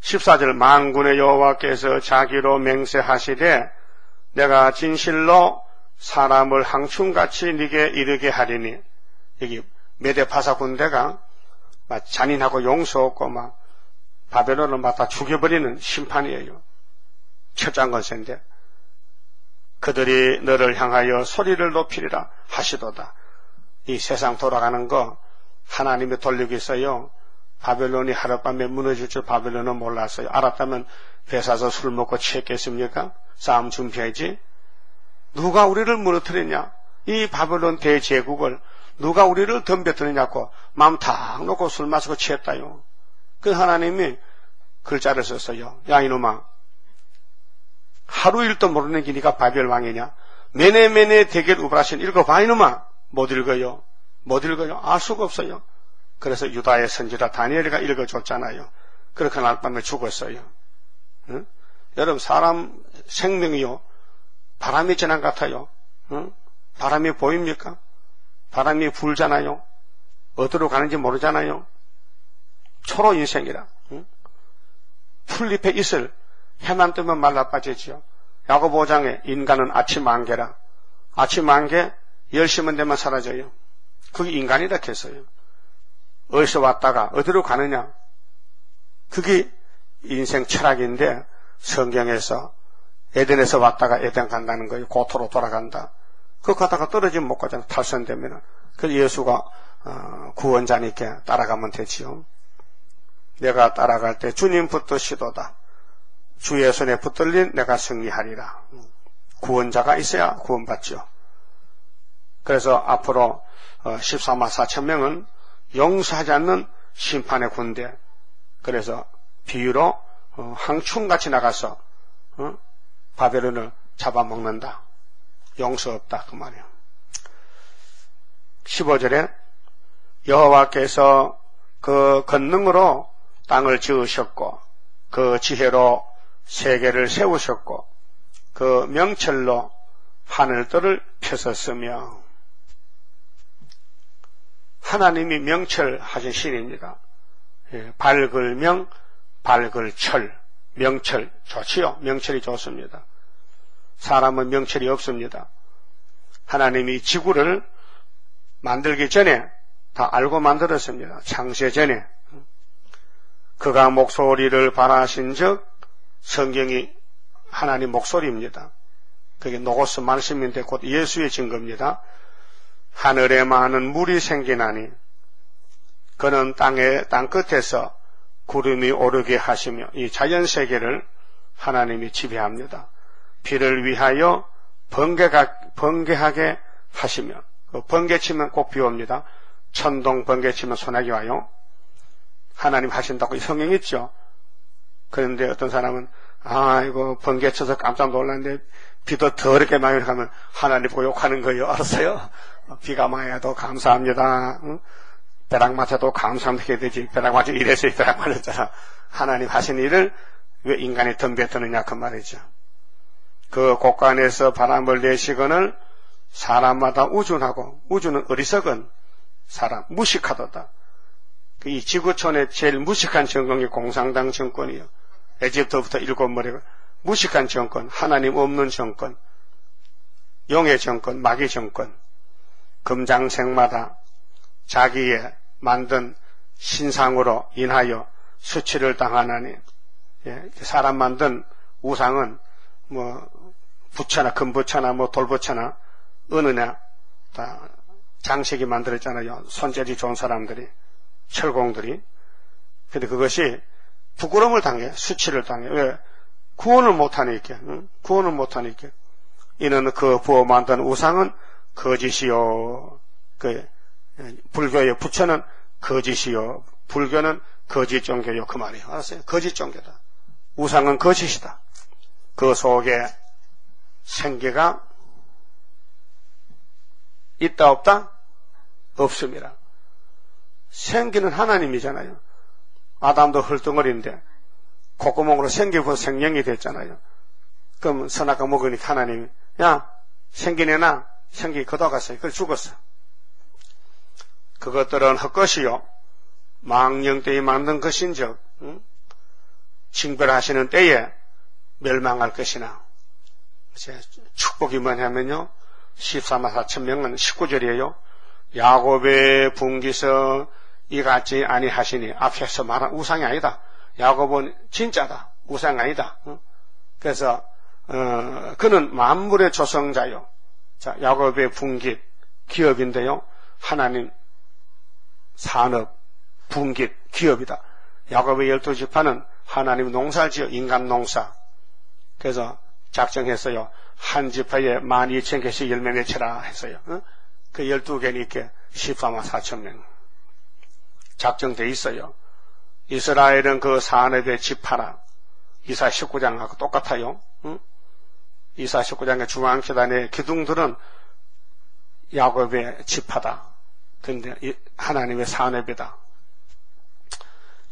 14절 만군의 여호와께서 자기로 맹세하시되 내가 진실로 사람을 항충같이 네게 이르게 하리니. 여기 메데파사 군대가 막 잔인하고 용서 없고 막 바벨론을 막 다 죽여버리는 심판이에요. 철장건세인데 그들이 너를 향하여 소리를 높이리라 하시도다. 이 세상 돌아가는 거 하나님이 돌리고 있어요. 바벨론이 하룻밤에 무너질 줄 바벨론은 몰랐어요. 알았다면 배 사서 술 먹고 취했겠습니까? 싸움 준비해야지. 누가 우리를 무너뜨리냐? 이 바벨론 대제국을 누가 우리를 덤벼드느냐고 마음 탁 놓고 술 마시고 취했다요. 그 하나님이 글자를 썼어요. 야 이놈아, 하루 일도 모르는 기니까 바벨 왕이냐? 메네메네 대결 우브라신 읽어봐 이놈아. 못 읽어요. 못 읽어요. 알 수가 없어요. 그래서 유다의 선지자 다니엘이가 읽어줬잖아요. 그렇게 날 밤에 죽었어요. 응? 여러분 사람 생명이요 바람이 지난 같아요. 응? 바람이 보입니까? 바람이 불잖아요. 어디로 가는지 모르잖아요. 초로 인생이라. 응? 풀잎에 있을 해만 뜨면 말라 빠지지요. 야고보 5장에 인간은 아침 안개라. 아침 안개 10시만 되면 사라져요. 그게 인간이라 했어요. 어디서 왔다가 어디로 가느냐. 그게 인생 철학인데 성경에서 에덴에서 왔다가 에덴 간다는 거예요. 고토로 돌아간다. 그거 가다가 떨어지면 못 가잖아. 탈선되면. 그래서 예수가 구원자니까 따라가면 되지요. 내가 따라갈 때 주님 붙드시도다. 주의 손에 붙들린 내가 승리하리라. 구원자가 있어야 구원받죠. 그래서 앞으로 14만 4천 명은 용서하지 않는 심판의 군대. 그래서 비유로 항충같이 나가서 바벨론을 잡아먹는다. 용서 없다 그 말이에요. 15절에 여호와께서 그 권능으로 땅을 지으셨고 그 지혜로 세계를 세우셨고 그 명철로 하늘들을 펴셨으며. 하나님이 명철하신 신입니다. 밝을 명, 밝을 철, 명철 좋지요. 명철이 좋습니다. 사람은 명철이 없습니다. 하나님이 지구를 만들기 전에 다 알고 만들었습니다. 창세 전에. 그가 목소리를 발하신 즉 성경이 하나님 목소리입니다. 그게 노고스 말씀인데 곧 예수의 증거입니다. 하늘에 많은 물이 생기나니 그는 땅 끝에서 구름이 오르게 하시며. 이 자연세계를 하나님이 지배합니다. 비를 위하여 번개하게 하시며. 번개치면 꼭 비 옵니다. 천둥 번개치면 소나기 와요. 하나님 하신다고 성경 있죠. 그런데 어떤 사람은 아이고, 번개 쳐서 깜짝 놀랐는데, 비도 더럽게 많이 가면 하나님 보고 욕하는 거예요. 알았어요? 비가 많이 와도 감사합니다. 응? 벼락 맞아도 감사합니다. 해야 되지. 벼락 맞아 이래서 벼락 맞았잖아. 하나님 하신 일을 왜 인간이 덤벼드느냐, 그 말이죠. 그 곳간에서 바람을 내시거늘 사람마다 우준하고, 우주는 어리석은 사람, 무식하도다. 이 지구촌의 제일 무식한 정권이 공산당 정권이요. 에집트부터 7머리가 무식한 정권, 하나님 없는 정권, 용의 정권, 마귀 정권, 금장색마다 자기의 만든 신상으로 인하여 수치를 당하나니, 예, 사람 만든 우상은 부처나 금부처나 돌부처나 어느냐 다 장식이 만들었잖아요. 손재주 좋은 사람들이, 철공들이. 근데 그것이 부끄러움을 당해, 수치를 당해. 왜? 구원을 못하니까. 응? 구원을 못하니까. 이는 그 부어 만든 우상은 거짓이요. 불교의 부처는 거짓이요. 불교는 거짓 종교요. 그 말이에요. 알았어요? 거짓 종교다. 우상은 거짓이다. 그 속에 생기가 있다 없다? 없습니다. 생기는 하나님이잖아요. 아담도 헐덩어리인데 콧구멍으로 생기 부어 생명이 됐잖아요. 그럼 선악과 먹으니까 하나님이 야 생기내나 생기 걷어갔어요. 그래서 죽었어. 그것들은 헛것이요 망령때에 만든 것인즉 징벌하시는 때에 멸망할 것이나. 축복이 뭐냐면요 14만 4천 명은 19절이에요. 야곱의 분기서 이같이 아니하시니. 앞에서 말한 우상이 아니다. 야곱은 진짜다. 우상이 아니다. 그래서 그는 만물의 조성자요. 자, 야곱의 분깃 기업인데요. 하나님 산업 분깃 기업이다. 야곱의 12지파는 하나님 농사를 지어 인간 농사. 그래서 작정했어요. 한 지파에 12,000개씩 열매 맺혀라 했어요. 그 12개니까 14만 4천 명. 작정돼 있어요. 이스라엘은 그 산업의 지파라. 이사 19장하고 똑같아요. 이사 19장의 중앙계단의 기둥들은 야곱의 지파다. 그런데 하나님의 산업이다.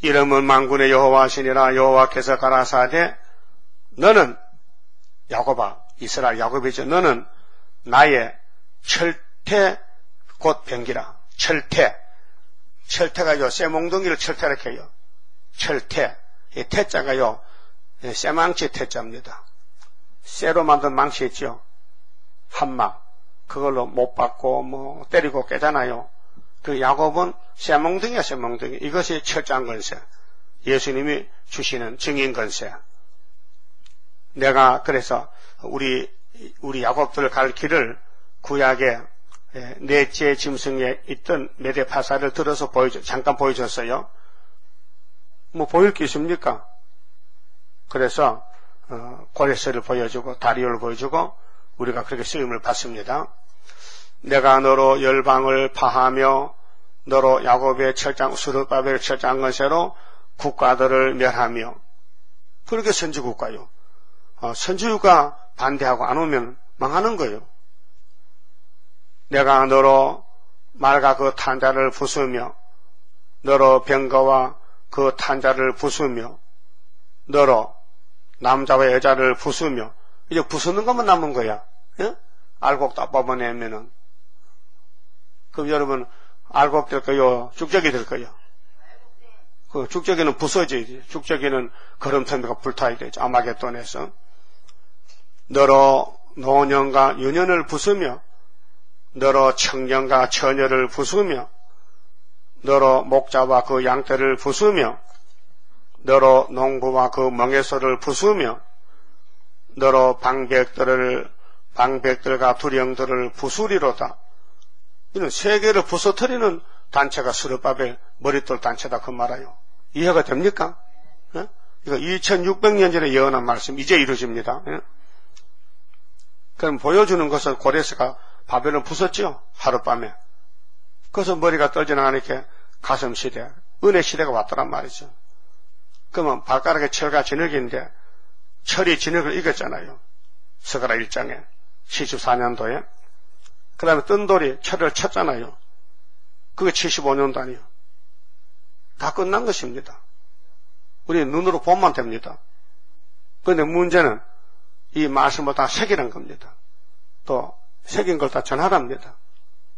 이름은 만군의 여호와시니라. 여호와께서 가라사대 너는 야곱아, 이스라엘 야곱이죠. 너는 나의 철퇴 곧 병기라. 철퇴. 철퇴가요, 쇠몽둥이를 철퇴라고 해요. 철퇴. 이 태자가요, 쇠망치 태자입니다. 쇠로 만든 망치 있죠. 한막. 그걸로 못 받고, 때리고 깨잖아요. 그 야곱은 쇠몽둥이야, 쇠몽둥이. 이것이 철장건세. 예수님이 주시는 증인건세. 내가 그래서 우리 야곱들 갈 길을 구약의 넷째 짐승에 있던 메대파사를 들어서 잠깐 보여줬어요. 보일 게 있습니까? 그래서 고레스를 보여주고 다리오를 보여주고 우리가 그렇게 쓰임을 받습니다. 내가 너로 열방을 파하며 너로 야곱의 철장 수르바벨 철장 건세로 국가들을 멸하며. 그렇게 선지국가요. 선지국가 반대하고 안 오면 망하는 거예요. 내가 너로 말과 그 탄자를 부수며 너로 병거와 그 탄자를 부수며 너로 남자와 여자를 부수며. 이제 부수는 것만 남은 거야. 예? 알곡 다 뽑아내면은. 그럼 여러분 알곡 될 거요? 죽적이 될 거요? 그 죽적이는 부서져야지. 죽적이는 거름터미가 불타야 되죠. 아마겟돈에서. 너로 노년과 유년을 부수며 너로 청년과 처녀를 부수며 너로 목자와 그 양떼를 부수며 너로 농부와 그 멍에소를 부수며 너로 방백들과 두령들을 부수리로다. 이는 세계를 부서뜨리는 단체가 스룹바벨 머릿돌 단체다 그 말아요. 이해가 됩니까? 예? 이거 2600년 전에 예언한 말씀 이제 이루어집니다. 예? 그럼 보여주는 것은 고레스가 바벨론 부쉈죠. 하룻밤에. 그래서 머리가 떨어져나가니까 가슴시대, 은혜시대가 왔더란 말이죠. 그러면 발가락에 철과 진흙인데 철이 진흙을 이겼잖아요. 스가랴 1장에 74년도에. 그 다음에 뜬돌이 철을 쳤잖아요. 그게 75년도 아니에요. 다 끝난 것입니다. 우리 눈으로 보면 됩니다. 그런데 문제는 이 말씀을 다 새기는 겁니다. 또 새긴 걸 다 전하랍니다.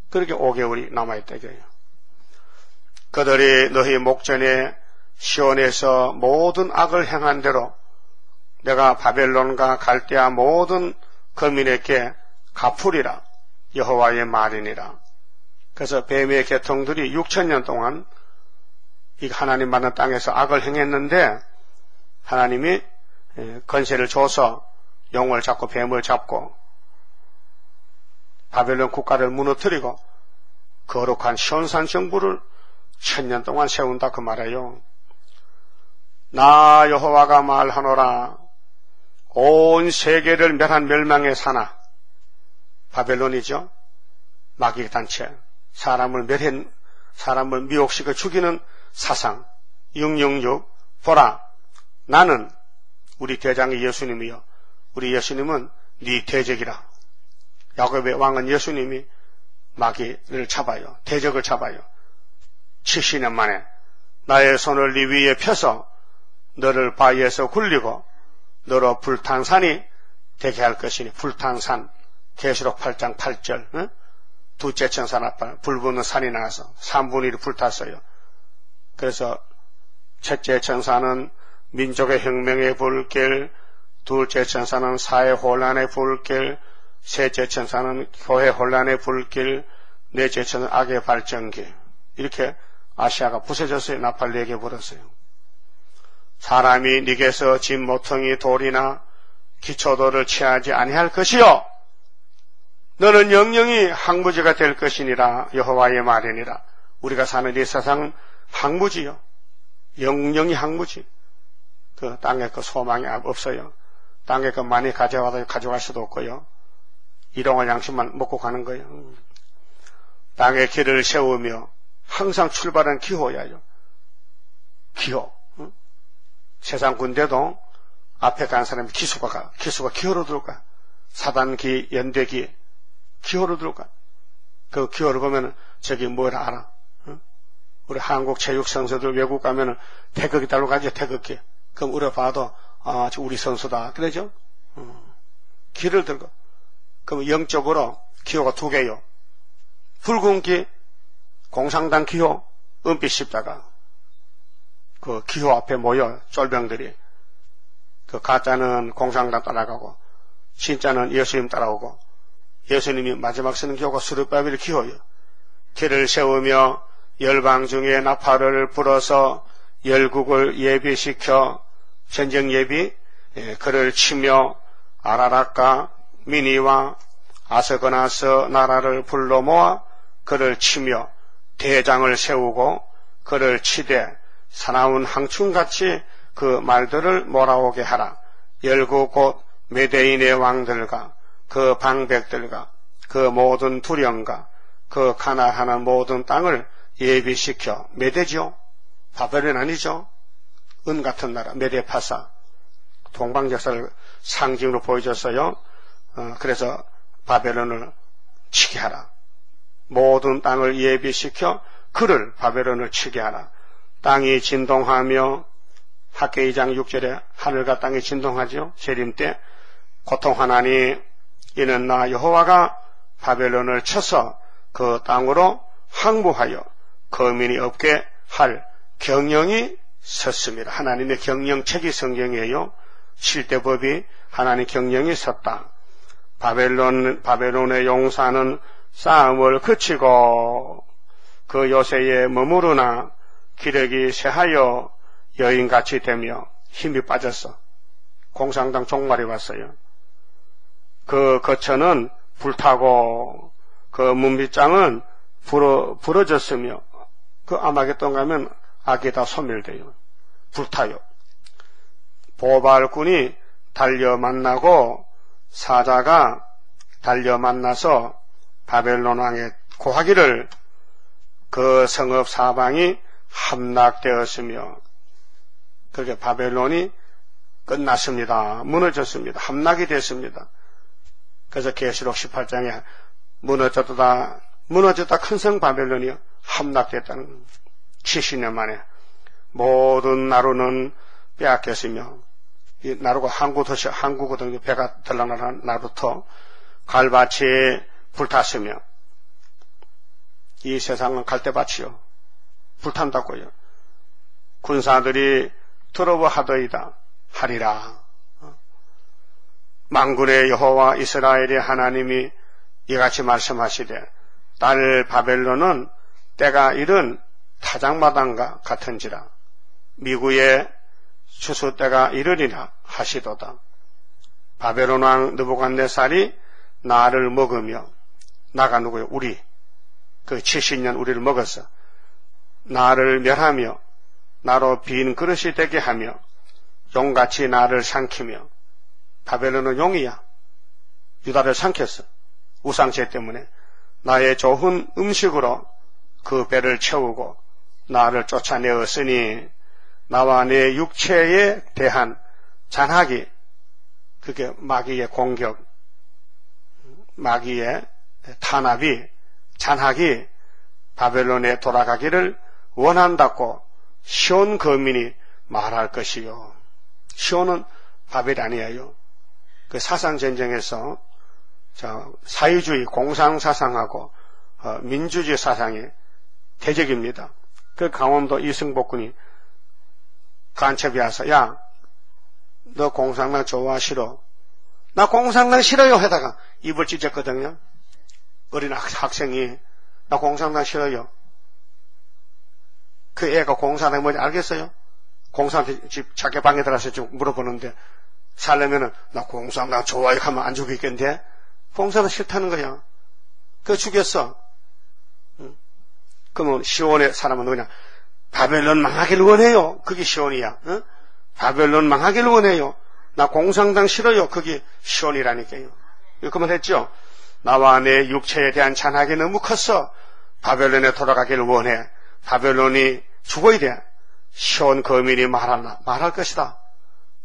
그렇게 5개월이 남아있다 이거예요. 그들이 너희 목전에 시온에서 모든 악을 행한 대로 내가 바벨론과 갈대아 모든 거민에게 갚으리라. 여호와의 말이니라. 그래서 뱀의 계통들이 6,000년 동안 이 하나님 받는 땅에서 악을 행했는데 하나님이 권세를 줘서 용을 잡고 뱀을 잡고 바벨론 국가를 무너뜨리고 거룩한 시온산 정부를 1000년 동안 세운다 그 말이에요. 나 여호와가 말하노라. 온 세계를 멸한 멸망의 산하 바벨론이죠. 마귀 단체, 사람을 미혹시켜 죽이는 사상 666 보라 나는 우리 대장의 예수님이요 우리 예수님은 네 대적이라. 야곱의 왕은 예수님이 마귀를 잡아요. 대적을 잡아요. 70년 만에 나의 손을 네 위에 펴서 너를 바위에서 굴리고 너로 불탄 산이 되게 할 것이니. 불탄 산 계시록 8장 8절 응? 둘째 천산 앞에 불 붙는 산이 나와서 3분의 1이 불탔어요. 그래서 첫째 천사는 민족의 혁명의 불길, 둘째 천사는 사회 혼란의 불길, 셋째 천사는 교회 혼란의 불길, 넷째 천사는 악의 발전기. 이렇게 아시아가 부서졌어요. 나팔 4개 불었어요. 사람이 네게서 진 모퉁이 돌이나 기초돌을 취하지 아니할 것이요 너는 영영이 항무지가 될 것이니라. 여호와의 말이니라. 우리가 사는 이 세상은 항무지요. 영영이 항무지. 그 땅에 그 소망이 없어요. 땅에 그 많이 가져와도 가져갈 수도 없고요. 일용할 양식만 먹고 가는 거예요. 땅에 길을 세우며 항상 출발한 기호야요. 기호. 응? 세상 군대도 앞에 간 사람이 기수가 기호로 들어가. 사단기, 연대기 기호로 들어가. 그 기호를 보면 저기 뭐라 알아? 응? 우리 한국 체육 선수들 외국 가면은 태극기 달로 가죠. 태극기. 그럼 우리 봐도 저 우리 선수다. 그러죠? 기를 들고. 그럼 영적으로 기호가 2개요. 붉은 기 공산당 기호, 은빛 십자가. 그 기호 앞에 모여 쫄병들이. 그 가짜는 공산당 따라가고 진짜는 예수님 따라오고 예수님이 마지막 쓰는 기호가 스룹바벨 기호예요. 길을 세우며 열방 중에 나팔을 불어서 열국을 예비시켜 전쟁 예비 그를 치며 아라락과 미니와 아스그나스 나라를 불러 모아 그를 치며 대장을 세우고 그를 치되 사나운 항충같이 그 말들을 몰아오게 하라. 열국 곧 메대인의 왕들과 그 방백들과 그 모든 두령과 그 가나하는 모든 땅을 예비시켜. 메대죠. 바벨론 아니죠. 은 같은 나라 메데파사. 동방 역사를 상징으로 보여줬어요. 그래서 바벨론을 치게 하라. 모든 땅을 예비시켜 그를 바벨론을 치게 하라. 땅이 진동하며 학계 2장 6절에 하늘과 땅이 진동하죠. 재림 때 고통하나니 이는 나 여호와가 바벨론을 쳐서 그 땅으로 항무하여 거민이 없게 할 경영이 섰습니다. 하나님의 경영책이 성경이에요. 7대 법이 하나님 경영이 섰다. 바벨론의 용사는 싸움을 그치고 그 요새에 머무르나 기력이 쇠하여 여인같이 되며 힘이 빠졌어. 공산당 종말이 왔어요. 그 거처는 불타고 그 문빗장은 부러졌으며 그 아마겟돈 가면 악이 다 소멸돼요. 불타요. 보발군이 달려 만나고 사자가 달려 만나서 바벨론 왕의 고하기를 그 성읍 사방이 함락되었으며 그렇게 바벨론이 끝났습니다. 무너졌습니다. 함락이 됐습니다. 그래서 계시록 18장에 무너졌다 큰 성 바벨론이 함락됐다는 70년 만에 모든 나루는 빼앗겼으며, 이 나루가 항구거든요. 배가 들락날락한 나루터 갈밭이 불탔으며, 이 세상은 갈대밭이요 불탄다고요. 군사들이 두려워하더이다 하리라. 만군의 여호와 이스라엘의 하나님이 이같이 말씀하시되, 딸 바벨론은 때가 이른 타작마당과 같은지라. 미구의 추수 때가 이르리라 하시도다. 바벨론 왕 느부갓네살이 나를 먹으며, 나가 누구요? 우리 그 70년 우리를 먹었어. 나를 멸하며 나로 빈 그릇이 되게 하며 용같이 나를 삼키며. 바벨론은 용이야. 유다를 삼켰어. 우상제 때문에. 나의 좋은 음식으로 그 배를 채우고 나를 쫓아내었으니, 나와 내 육체에 대한 잔하기, 그게 마귀의 공격, 마귀의 탄압이, 잔하기 바벨론에 돌아가기를 원한다고 시온 거민이 말할 것이요. 시온은 바벨이 아니에요. 그 사상전쟁에서 사회주의 공상사상하고 민주주의 사상이 대적입니다. 그 강원도 이승복군이 간첩이 와서, 야, 너 공산당 좋아 싫어? 나 공산당 싫어요 하다가 입을 찢었거든요. 어린 학생이 나 공산당 싫어요. 그 애가 공산당이 뭔지 알겠어요? 공산당 집 자기 방에 들어가서 좀 물어보는데, 살려면은 나 공산당 좋아요 하면 안 죽이겠는데, 공산당 싫다는 거야. 그거 죽였어. 그러면 시온의 사람은 누구냐? 바벨론 망하기를 원해요. 그게 시온이야. 바벨론 망하기를 원해요. 나 공산당 싫어요. 그게 시온이라니까요. 그만 했죠. 나와 내 육체에 대한 잔하기 너무 컸어. 바벨론에 돌아가기를 원해. 바벨론이 죽어야 돼. 시온 거민이 말할 것이다.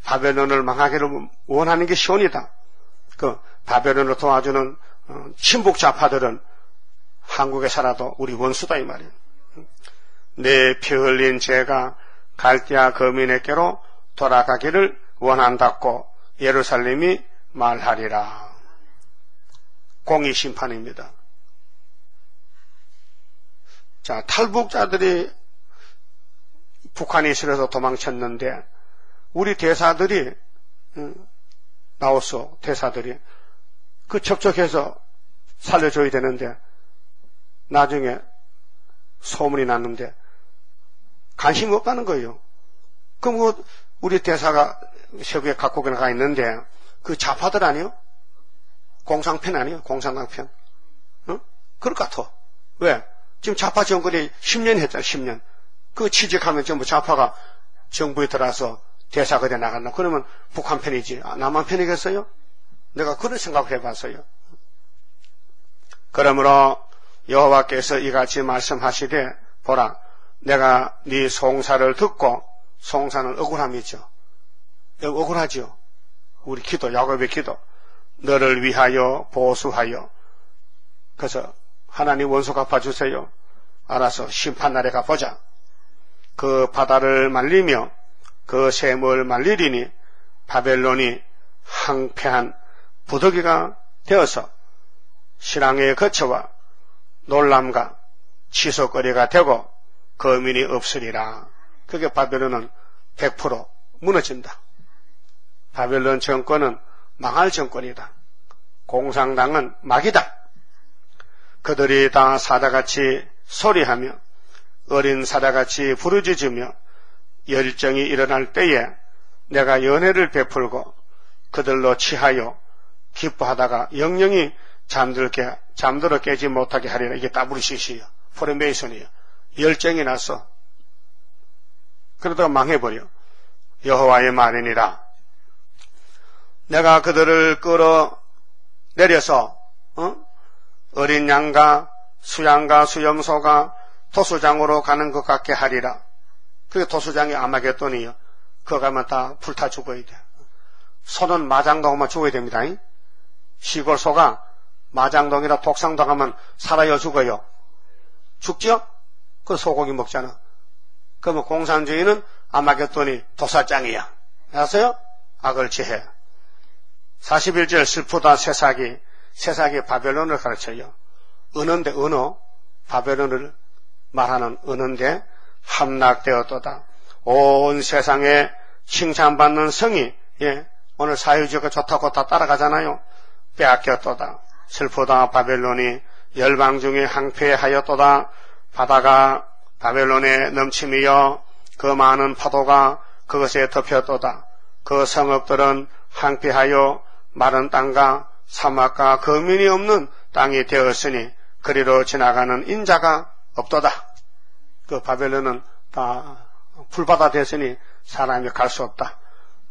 바벨론을 망하기를 원하는 게 시온이다. 그 바벨론을 도와주는 친북 좌파들은 한국에 살아도 우리 원수다 이 말이에요. 내 피 흘린 죄가 갈대아 거민에게로 돌아가기를 원한다고 예루살렘이 말하리라. 공의 심판입니다. 자, 탈북자들이 북한에 있으려서 도망쳤는데 우리 대사들이 나왔어. 대사들이 그 접촉해서 살려줘야 되는데 나중에 소문이 났는데 관심이 없다는 거예요. 그럼 우리 대사가 세부에 각국에 나가 있는데 그 좌파들 아니요? 공산편 아니요? 공산당 편. 그럴 것 같아. 왜? 지금 좌파 정권이 10년 했잖아. 10년. 그 취직하면 전부 좌파가 정부에 들어와서 대사거리에 나갔나? 그러면 북한 편이지. 남한 편이겠어요? 내가 그런 생각을 해봤어요. 그러므로 여호와께서 이같이 말씀하시되, 보라, 내가 네 송사를 듣고, 송사는 억울함이죠. 억울하죠. 우리 기도, 야곱의 기도. 너를 위하여 보수하여. 그래서 하나님 원수 갚아주세요. 알아서 심판날에 가보자. 그 바다를 말리며 그 샘을 말리리니 바벨론이 항폐한 부더기가 되어서 신앙의 거처와 놀람과 치솟거리가 되고 거민이 없으리라. 그게 바벨론은 100% 무너진다. 바벨론 정권은 망할 정권이다. 공산당은 막이다. 그들이 다 사자같이 소리하며 어린 사자같이 부르짖으며 열정이 일어날 때에 내가 연회를 베풀고 그들로 취하여 기뻐하다가 영영이 잠들어 깨지 못하게 하리라. 이게 WCC요. 포레메이션이요. 열정이 났어. 그러다가 망해버려. 여호와의 말이니라. 내가 그들을 끌어내려서 어린 양과 수양과 수염소가 도수장으로 가는 것 같게 하리라. 그게 도수장이 아마겟돈이요. 그거 가면 다 불타 죽어야 돼. 소는 마장동하면 죽어야 됩니다. 시골 소가 마장동이나 독상동 하면 살아요, 죽어요? 죽죠? 그 소고기 먹잖아. 그러면 공산주의는 아마겟돈이 도살장이야. 아세요? 악을 지혜. 41절 슬프다 새사기 바벨론을 가르쳐요. 은어인데 은어, 바벨론을 말하는 은어인데 함락되었도다. 온 세상에 칭찬받는 성이, 오늘 사회주의가 좋다고 다 따라가잖아요. 빼앗겼도다. 슬프다 바벨론이 열방 중에 항폐하였도다. 바다가 바벨론에 넘침이여 그 많은 파도가 그것에 덮였도다. 그 성읍들은 항폐하여 마른 땅과 사막과 거민이 없는 땅이 되었으니 그리로 지나가는 인자가 없도다. 그 바벨론은 다 풀바다 됐으니 사람이 갈 수 없다.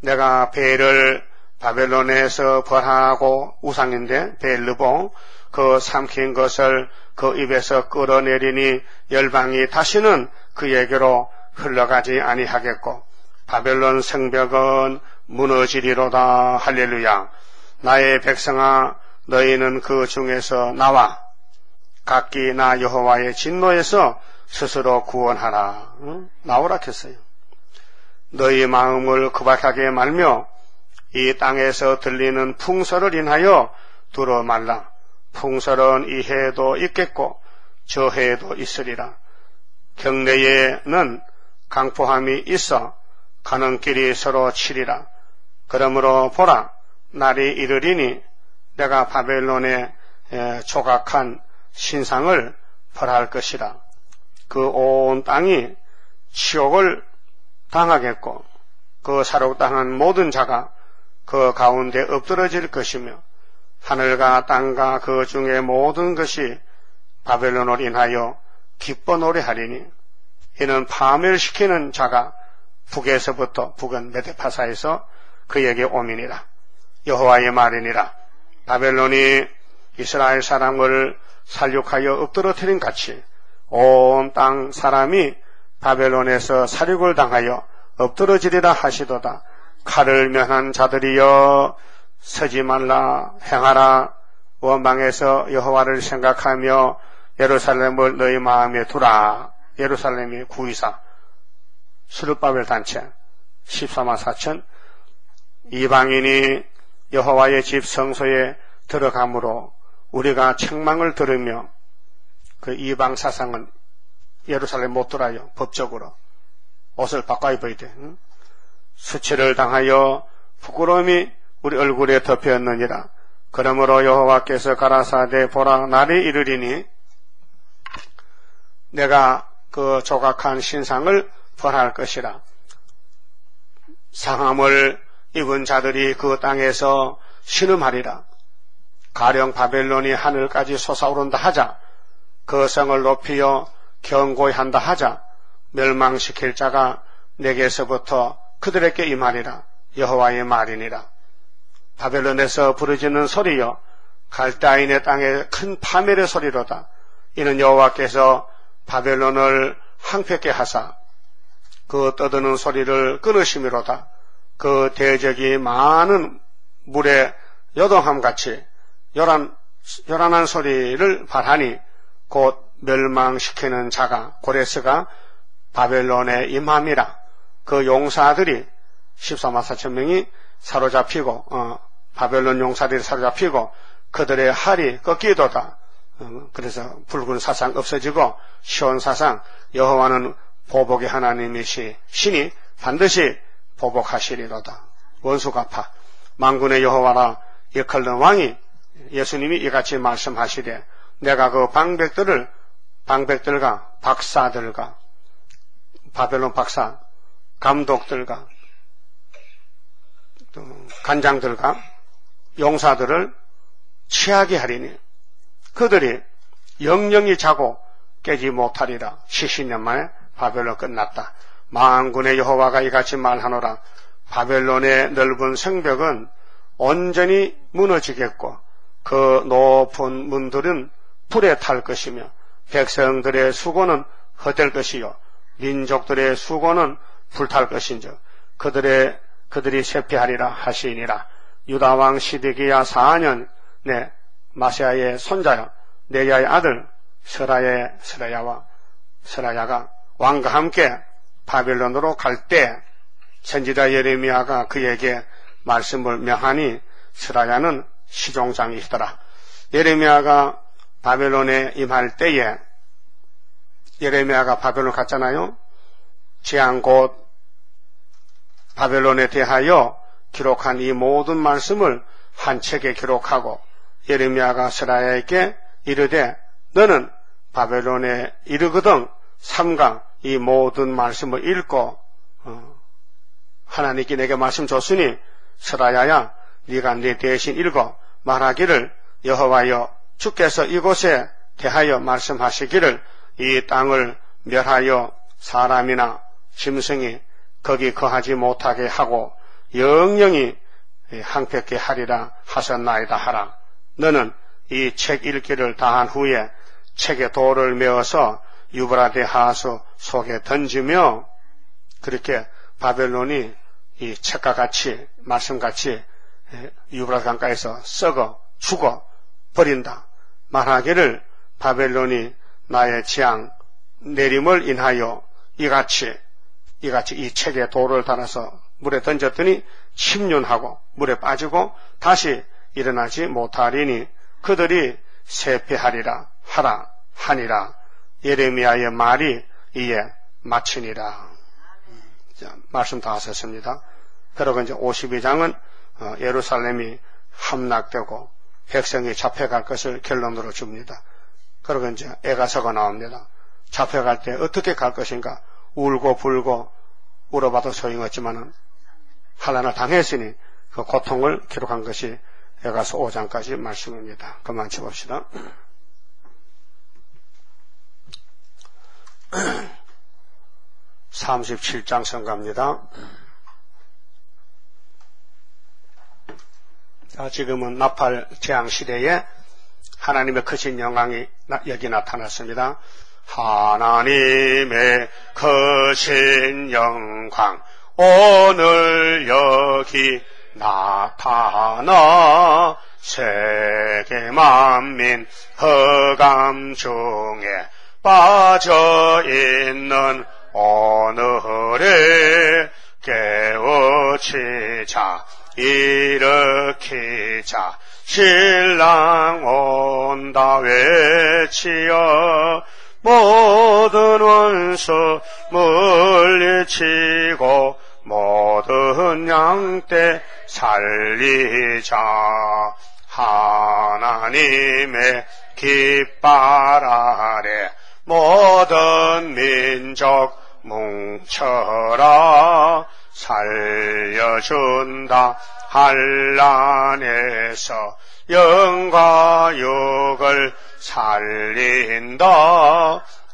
내가 벨을 바벨론에서 벌하고 우상인데 벨르보 그 삼킨 것을 그 입에서 끌어내리니 열방이 다시는 그에게로 흘러가지 아니하겠고 바벨론 성벽은 무너지리로다. 할렐루야. 나의 백성아 너희는 그 중에서 나와 각기 나 여호와의 진노에서 스스로 구원하라. 나오라 했어요. 너희 마음을 급박하게 말며 이 땅에서 들리는 풍설을 인하여 두려 말라. 풍설은 이 해에도 있겠고 저 해에도 있으리라. 경내에는 강포함이 있어 가는 길이 서로 치리라. 그러므로 보라 날이 이르리니 내가 바벨론에 조각한 신상을 벌할 것이라. 그 온 땅이 치욕을 당하겠고 그 사륙당한 모든 자가 그 가운데 엎드러질 것이며 하늘과 땅과 그 중에 모든 것이 바벨론을 인하여 기뻐 노래하리니 이는 파멸시키는 자가 북에서부터 북은 메데파사에서 그에게 오미니라. 여호와의 말이니라. 바벨론이 이스라엘 사람을 살육하여 엎드러뜨린 같이 온 땅 사람이 바벨론에서 살육을 당하여 엎드러지리라 하시도다. 칼을 면한 자들이여 서지 말라 행하라. 원방에서 여호와를 생각하며 예루살렘을 너희 마음에 두라. 예루살렘이 구이사 스룹바벨 단체 14만 4천 이방인이 여호와의 집 성소에 들어가므로 우리가 책망을 들으며 그 이방 사상은 예루살렘 못 들어요. 법적으로 옷을 바꿔 입어야 돼. 수치를 당하여 부끄러움이 우리 얼굴에 덮였느니라. 그러므로 여호와께서 가라사대 보라 날이 이르리니 내가 그 조각한 신상을 벌할 것이라. 상함을 입은 자들이 그 땅에서 신음하리라. 가령 바벨론이 하늘까지 솟아오른다 하자 그 성을 높이어 견고히 한다 하자 멸망시킬 자가 내게서부터 그들에게 임하리라. 여호와의 말이니라. 바벨론에서 부르짖는 소리여 갈대아인의 땅에 큰 파멸의 소리로다. 이는 여호와께서 바벨론을 항폐케 하사 그 떠드는 소리를 끊으심이로다. 그 대적이 많은 물에 요동함같이 요란한 소리를 발하니 곧 멸망시키는 자가 고레스가 바벨론에 임함이라. 그 용사들이 14만 4천 명이 사로잡히고 바벨론 용사들이 사로잡히고 그들의 할이 꺾이도다. 그래서 붉은 사상 없어지고 시온 사상 여호와는 보복의 하나님이시니 반드시 보복하시리로다. 원수 갚아. 만군의 여호와라 일컬는 왕이 예수님이 이같이 말씀하시되 내가 그 방백들과 박사들과 바벨론 박사 감독들과 간장들과 용사들을 취하게 하리니 그들이 영영이 자고 깨지 못하리라. 70년 만에 바벨론 끝났다. 만군의 여호와가 이같이 말하노라. 바벨론의 넓은 성벽은 온전히 무너지겠고 그 높은 문들은 불에 탈 것이며 백성들의 수고는 헛될 것이요 민족들의 수고는 불탈 것인즉 그들의 그들이 쇠폐하리라 하시니라. 유다왕 시드기야 4년 내 마세야의 손자여 네리야의 아들 스라야가 왕과 함께 바벨론으로 갈 때 선지자 예레미야가 그에게 말씀을 명하니 스라야는 시종장이시더라. 예레미야가 바벨론에 임할 때에 예레미야가 바벨론 갔잖아요. 재앙 곧 바벨론에 대하여 기록한 이 모든 말씀을 한 책에 기록하고 예레미야가 스라야에게 이르되 너는 바벨론에 이르거든 삼가 이 모든 말씀을 읽고 하나님께 내게 말씀 줬으니 스라야야 네가 네 대신 읽어 말하기를 여호와여 주께서 이곳에 대하여 말씀하시기를 이 땅을 멸하여 사람이나 짐승이 거기 거하지 못하게 하고 영영이 항폐케 하리라 하셨나이다 하라. 너는 이 책 읽기를 다한 후에 책에 돌을 메어서 유브라데 하수 속에 던지며 그렇게 바벨론이 이 책과 같이 말씀같이 유브라데 강가에서 썩어 죽어 버린다. 말하기를 바벨론이 나의 재앙 내림을 인하여 이같이 이 책에 돌을 달아서 물에 던졌더니 10년하고 물에 빠지고 다시 일어나지 못하리니 그들이 쇠폐하리라 하니라. 예레미야의 말이 이에 마치니라. 자, 말씀 다 하셨습니다. 그리고 이제 52장은 예루살렘이 함락되고 백성이 잡혀갈 것을 결론으로 줍니다. 그리고 이제 애가서가 나옵니다. 잡혀갈 때 어떻게 갈 것인가? 울고 불고 울어봐도 소용없지만은 환난을 당했으니 그 고통을 기록한 것이 애가서 5장까지 말씀입니다. 그만 쳐봅시다. (37장) 성가입니다. 자, 지금은 나팔 재앙 시대에 하나님의 크신 영광이 여기 나타났습니다. 하나님의 크신 영광 오늘 여기 나타나 세계 만민 흑암 중에 빠져있는 오늘에 깨우치자 일으키자 신랑 온다 외치어 모든 원수 물리치고 모든 양떼 살리자 하나님의 깃발 아래 모든 민족 뭉쳐라 살려준다 환난에서 영과 육을 살린다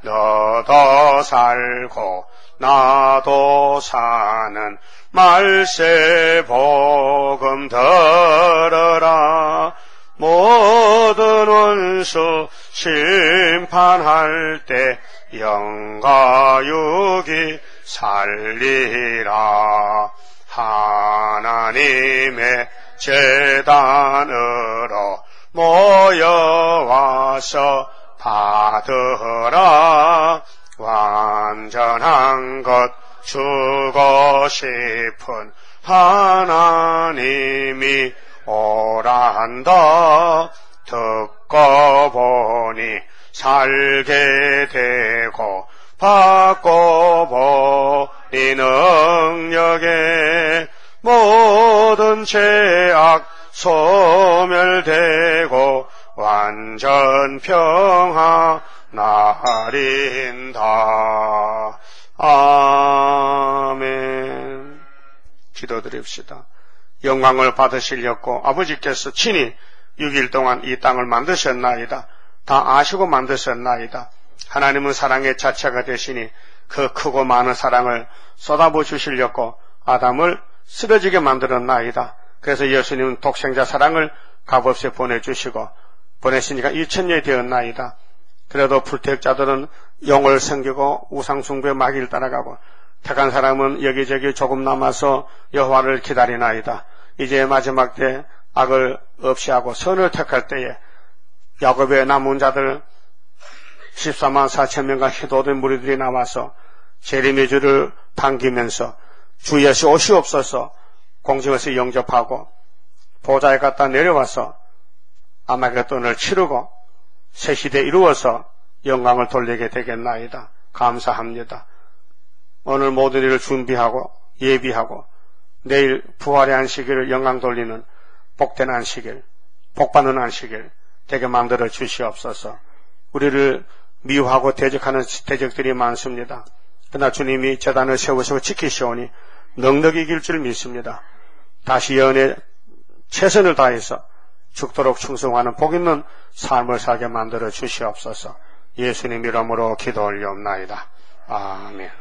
너도 살고 나도 사는 말세 복음 들어라 모든 원수 심판할 때 영과 육이 살리라 하나님의 제단으로 모여와서 받으라 완전한 것 주고 싶은 하나님이 오란다 듣고 보니 살게 되고 받고 보니 능력에 모든 죄악 소멸되고 완전 평화 나린다. 아멘. 기도드립시다. 영광을 받으시려고 아버지께서 친히 6일 동안 이 땅을 만드셨나이다. 다 아시고 만드셨나이다. 하나님은 사랑의 자체가 되시니 그 크고 많은 사랑을 쏟아부어 주시려고 아담을 쓰러지게 만들었나이다. 그래서 예수님은 독생자 사랑을 값없이 보내주시고 보내시니까 2000년이 되었나이다. 그래도 불택자들은 영을 섬기고 우상숭배의 마귀를 따라가고 택한 사람은 여기저기 조금 남아서 여호와를 기다리나이다. 이제 마지막 때 악을 없이 하고 선을 택할 때에 야곱의 남은 자들 14만 4천 명과 희도된 무리들이 나와서 재림의 주를 반기면서 주 예수 오시옵소서 공중에서 영접하고 보좌에 갖다 내려와서 아마겟돈을 치르고 새 시대 이루어서 영광을 돌리게 되겠나이다. 감사합니다. 오늘 모든 일을 준비하고 예비하고 내일 부활의 안식일을 영광 돌리는 복된 안식일, 복받는 안식일 되게 만들어 주시옵소서. 우리를 미워하고 대적하는 대적들이 많습니다. 그러나 주님이 제단을 세우시고 지키시오니 넉넉히 이길 줄 믿습니다. 다시 연애 최선을 다해서 죽도록 충성하는 복 있는 삶을 살게 만들어 주시옵소서. 예수님 이름으로 기도 올리옵나이다. 아멘.